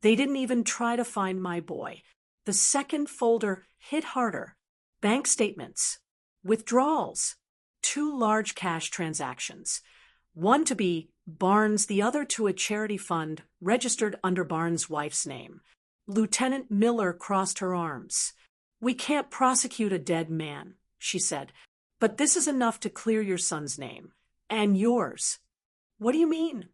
They didn't even try to find my boy. The second folder hit harder. Bank statements. Withdrawals. 2 large cash transactions. One to be Barnes, the other to a charity fund registered under Barnes' wife's name. Lieutenant Miller crossed her arms. "We can't prosecute a dead man," she said, "but this is enough to clear your son's name. And yours." "What do you mean?"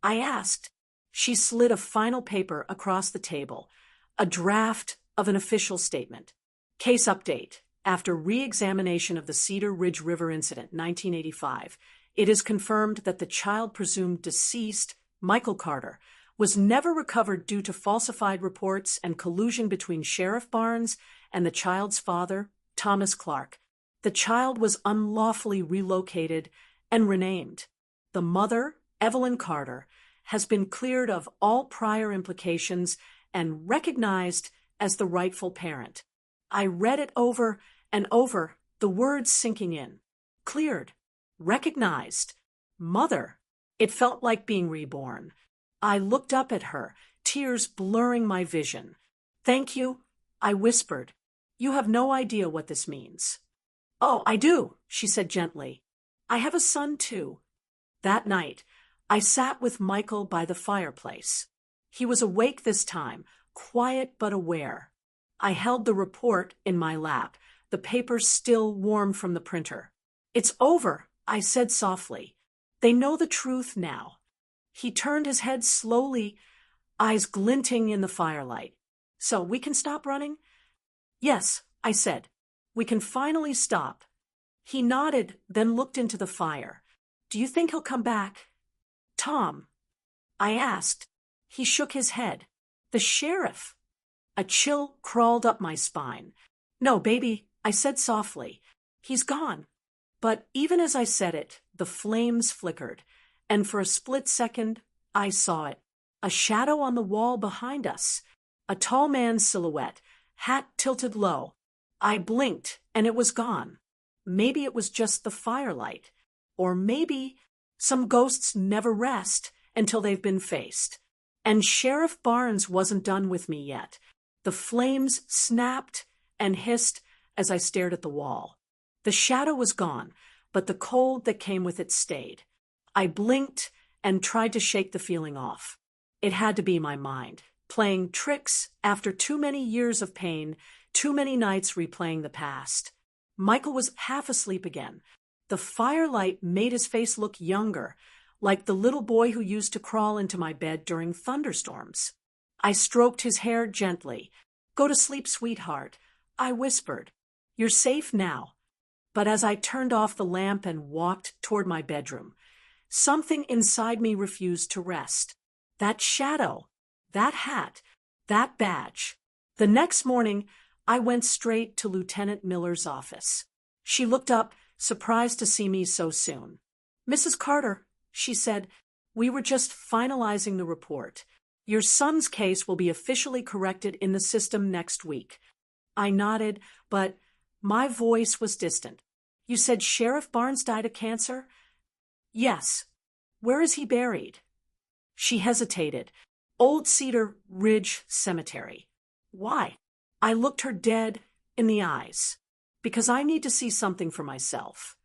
I asked. She slid a final paper across the table, a draft of an official statement. Case update. After re-examination of the Cedar Ridge River incident, 1985, it is confirmed that the child presumed deceased, Michael Carter, was never recovered due to falsified reports and collusion between Sheriff Barnes and the child's father, Thomas Clark. The child was unlawfully relocated and renamed. The mother, Evelyn Carter, has been cleared of all prior implications and recognized as the rightful parent. I read it over and over, the words sinking in. Cleared. Recognized. Mother. It felt like being reborn. I looked up at her, tears blurring my vision. "Thank you," I whispered. "You have no idea what this means." "Oh, I do," she said gently. "I have a son, too." That night, I sat with Michael by the fireplace. He was awake this time, quiet but aware. I held the report in my lap, the paper still warm from the printer. "It's over," I said softly. "They know the truth now." He turned his head slowly, eyes glinting in the firelight. "So we can stop running?" "Yes," I said. "We can finally stop." He nodded, then looked into the fire. "Do you think he'll come back?" "Tom?" I asked. He shook his head. "The sheriff." A chill crawled up my spine. "No, baby," I said softly. "He's gone." But even as I said it, the flames flickered, and for a split second, I saw it. A shadow on the wall behind us. A tall man's silhouette, hat tilted low. I blinked, and it was gone. Maybe it was just the firelight. Or maybe some ghosts never rest until they've been faced. And Sheriff Barnes wasn't done with me yet. The flames snapped and hissed as I stared at the wall. The shadow was gone, but the cold that came with it stayed. I blinked and tried to shake the feeling off. It had to be my mind, playing tricks after too many years of pain, too many nights replaying the past. Michael was half asleep again. The firelight made his face look younger, like the little boy who used to crawl into my bed during thunderstorms. I stroked his hair gently. "Go to sleep, sweetheart," I whispered. "You're safe now." But as I turned off the lamp and walked toward my bedroom, something inside me refused to rest. That shadow, that hat, that badge. The next morning, I went straight to Lieutenant Miller's office. She looked up, surprised to see me so soon. "Mrs. Carter," she said, "we were just finalizing the report. Your son's case will be officially corrected in the system next week." I nodded, but my voice was distant. "You said Sheriff Barnes died of cancer?" "Yes." "Where is he buried?" She hesitated. "Old Cedar Ridge Cemetery." "Why?" I looked her dead in the eyes. "Because I need to see something for myself."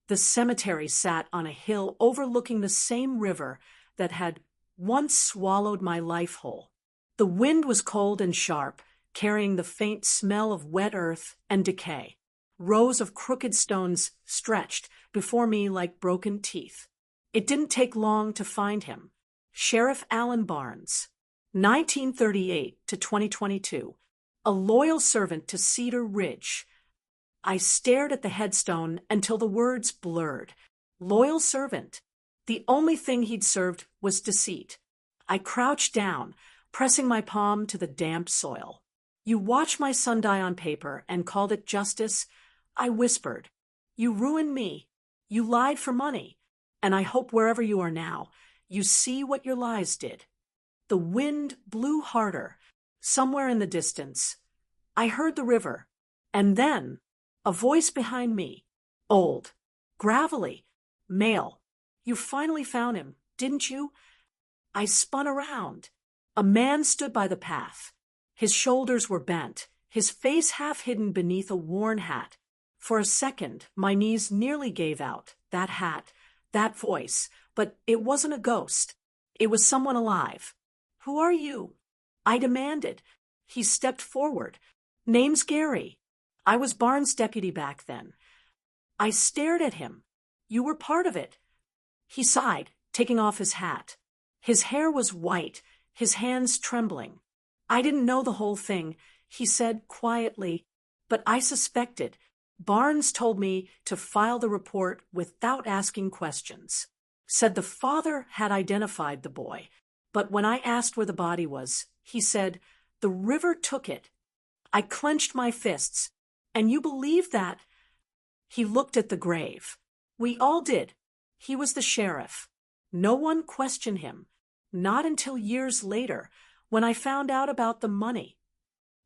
The cemetery sat on a hill overlooking the same river that had once swallowed my life whole. The wind was cold and sharp, carrying the faint smell of wet earth and decay. Rows of crooked stones stretched before me like broken teeth. It didn't take long to find him. Sheriff Alan Barnes, 1938 to 2022, a loyal servant to Cedar Ridge. I stared at the headstone until the words blurred. Loyal servant. The only thing he'd served was deceit. I crouched down, pressing my palm to the damp soil. You watched my son die on paper and called it justice? I whispered. You ruined me. You lied for money. And I hope wherever you are now, you see what your lies did. The wind blew harder. Somewhere in the distance, I heard the river. And then, a voice behind me. Old. Gravelly. Male. You finally found him, didn't you? I spun around. A man stood by the path. His shoulders were bent, his face half hidden beneath a worn hat. For a second, my knees nearly gave out. That hat, that voice, but it wasn't a ghost. It was someone alive. Who are you? I demanded. He stepped forward. Name's Gary. I was Barnes' deputy back then. I stared at him. You were part of it. He sighed, taking off his hat. His hair was white, his hands trembling. I didn't know the whole thing, he said quietly, but I suspected. Barnes told me to file the report without asking questions. Said the father had identified the boy, but when I asked where the body was, he said, the river took it. I clenched my fists. And you believe that? He looked at the grave. We all did. He was the sheriff. No one questioned him. Not until years later, when I found out about the money.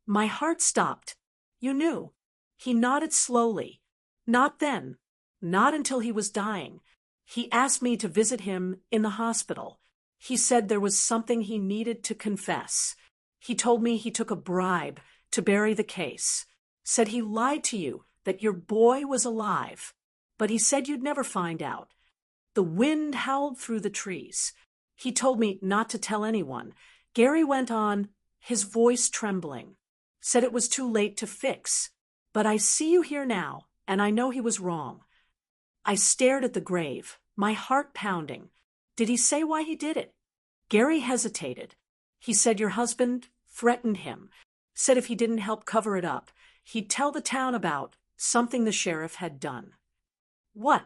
My heart stopped. You knew. He nodded slowly. Not then. Not until he was dying. He asked me to visit him in the hospital. He said there was something he needed to confess. He told me he took a bribe to bury the case. Said he lied to you, that your boy was alive. But he said you'd never find out. The wind howled through the trees. He told me not to tell anyone. Gary went on, his voice trembling. Said it was too late to fix. But I see you here now, and I know he was wrong. I stared at the grave, my heart pounding. Did he say why he did it? Gary hesitated. He said your husband threatened him. Said if he didn't help cover it up, he'd tell the town about something the sheriff had done. What?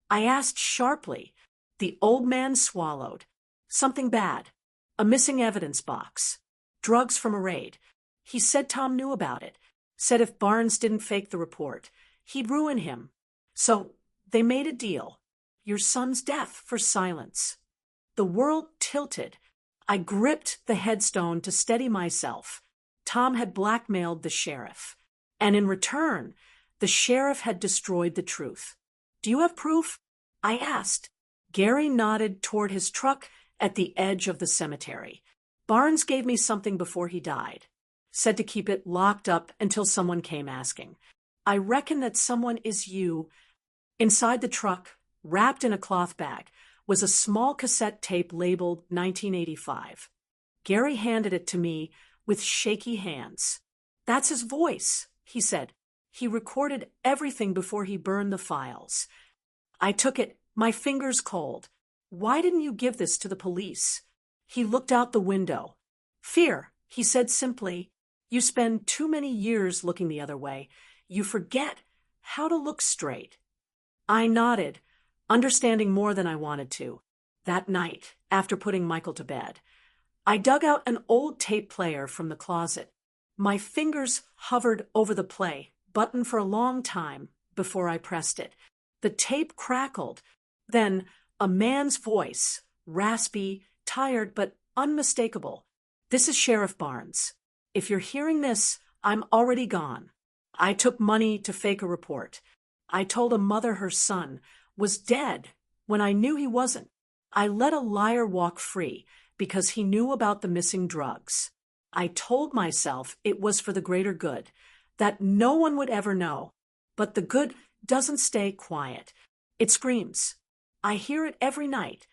I asked sharply. The old man swallowed. Something bad. A missing evidence box. Drugs from a raid. He said Tom knew about it. Said if Barnes didn't fake the report, he'd ruin him. So they made a deal. Your son's death for silence. The world tilted. I gripped the headstone to steady myself. Tom had blackmailed the sheriff. And in return, the sheriff had destroyed the truth. Do you have proof? I asked. Gary nodded toward his truck at the edge of the cemetery. Barnes gave me something before he died. Said to keep it locked up until someone came asking. I reckon that someone is you. Inside the truck, wrapped in a cloth bag, was a small cassette tape labeled 1985. Gary handed it to me with shaky hands. That's his voice, he said. He recorded everything before he burned the files. I took it, my fingers cold. Why didn't you give this to the police? He looked out the window. Fear, he said simply. You spend too many years looking the other way. You forget how to look straight. I nodded, understanding more than I wanted to. That night, after putting Michael to bed, I dug out an old tape player from the closet. My fingers hovered over the play button for a long time before I pressed it. The tape crackled. Then a man's voice, raspy, tired, but unmistakable. This is Sheriff Barnes. If you're hearing this, I'm already gone. I took money to fake a report. I told a mother her son was dead when I knew he wasn't. I let a liar walk free because he knew about the missing drugs. I told myself it was for the greater good, that no one would ever know. But the good doesn't stay quiet. It screams. I hear it every night.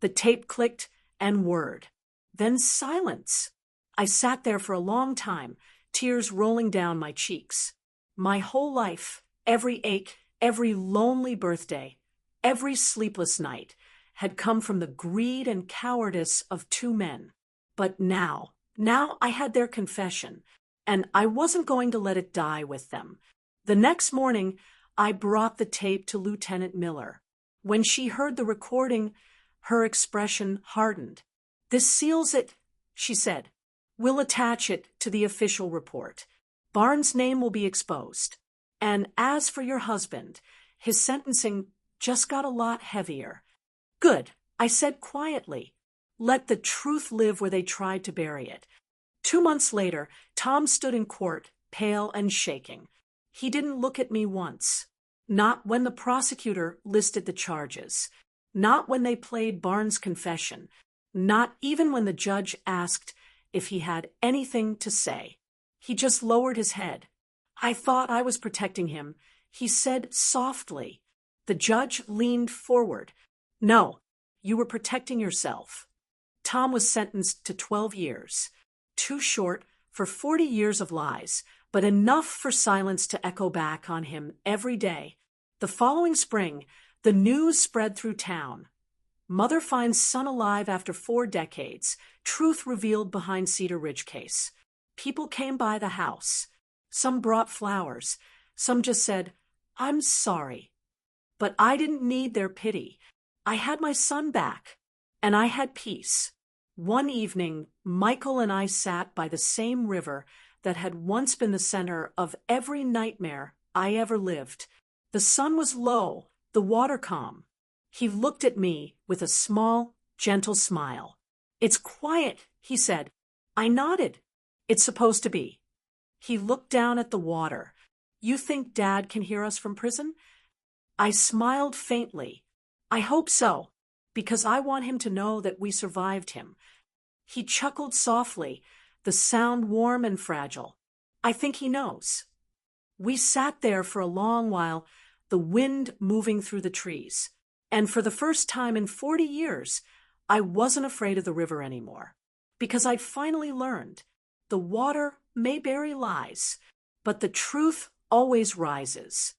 The tape clicked and whirred. Then silence. I sat there for a long time, tears rolling down my cheeks. My whole life, every ache, every lonely birthday, every sleepless night had come from the greed and cowardice of two men. But now I had their confession, and I wasn't going to let it die with them. The next morning, I brought the tape to Lieutenant Miller. When she heard the recording, her expression hardened. This seals it, she said. We'll attach it to the official report. Barnes' name will be exposed. And as for your husband, his sentencing just got a lot heavier. Good, I said quietly. Let the truth live where they tried to bury it. 2 months later, Tom stood in court, pale and shaking. He didn't look at me once. Not when the prosecutor listed the charges. Not when they played Barnes' confession. Not even when the judge asked if he had anything to say. He just lowered his head. I thought I was protecting him. He said softly. The judge leaned forward. No, you were protecting yourself. Tom was sentenced to 12 years. Too short for 40 years of lies, but enough for silence to echo back on him every day. The following spring, the news spread through town. Mother finds son alive after 4 decades. Truth revealed behind Cedar Ridge case. People came by the house. Some brought flowers. Some just said, "I'm sorry." But I didn't need their pity. I had my son back, and I had peace. One evening, Michael and I sat by the same river that had once been the center of every nightmare I ever lived. The sun was low, the water calm. He looked at me with a small, gentle smile. "It's quiet," he said. I nodded. "It's supposed to be." He looked down at the water. "You think Dad can hear us from prison?" I smiled faintly. "I hope so, because I want him to know that we survived him." He chuckled softly, the sound warm and fragile. "I think he knows." We sat there for a long while, the wind moving through the trees. And for the first time in 40 years, I wasn't afraid of the river anymore. Because I'd finally learned the water may bury lies, but the truth always rises.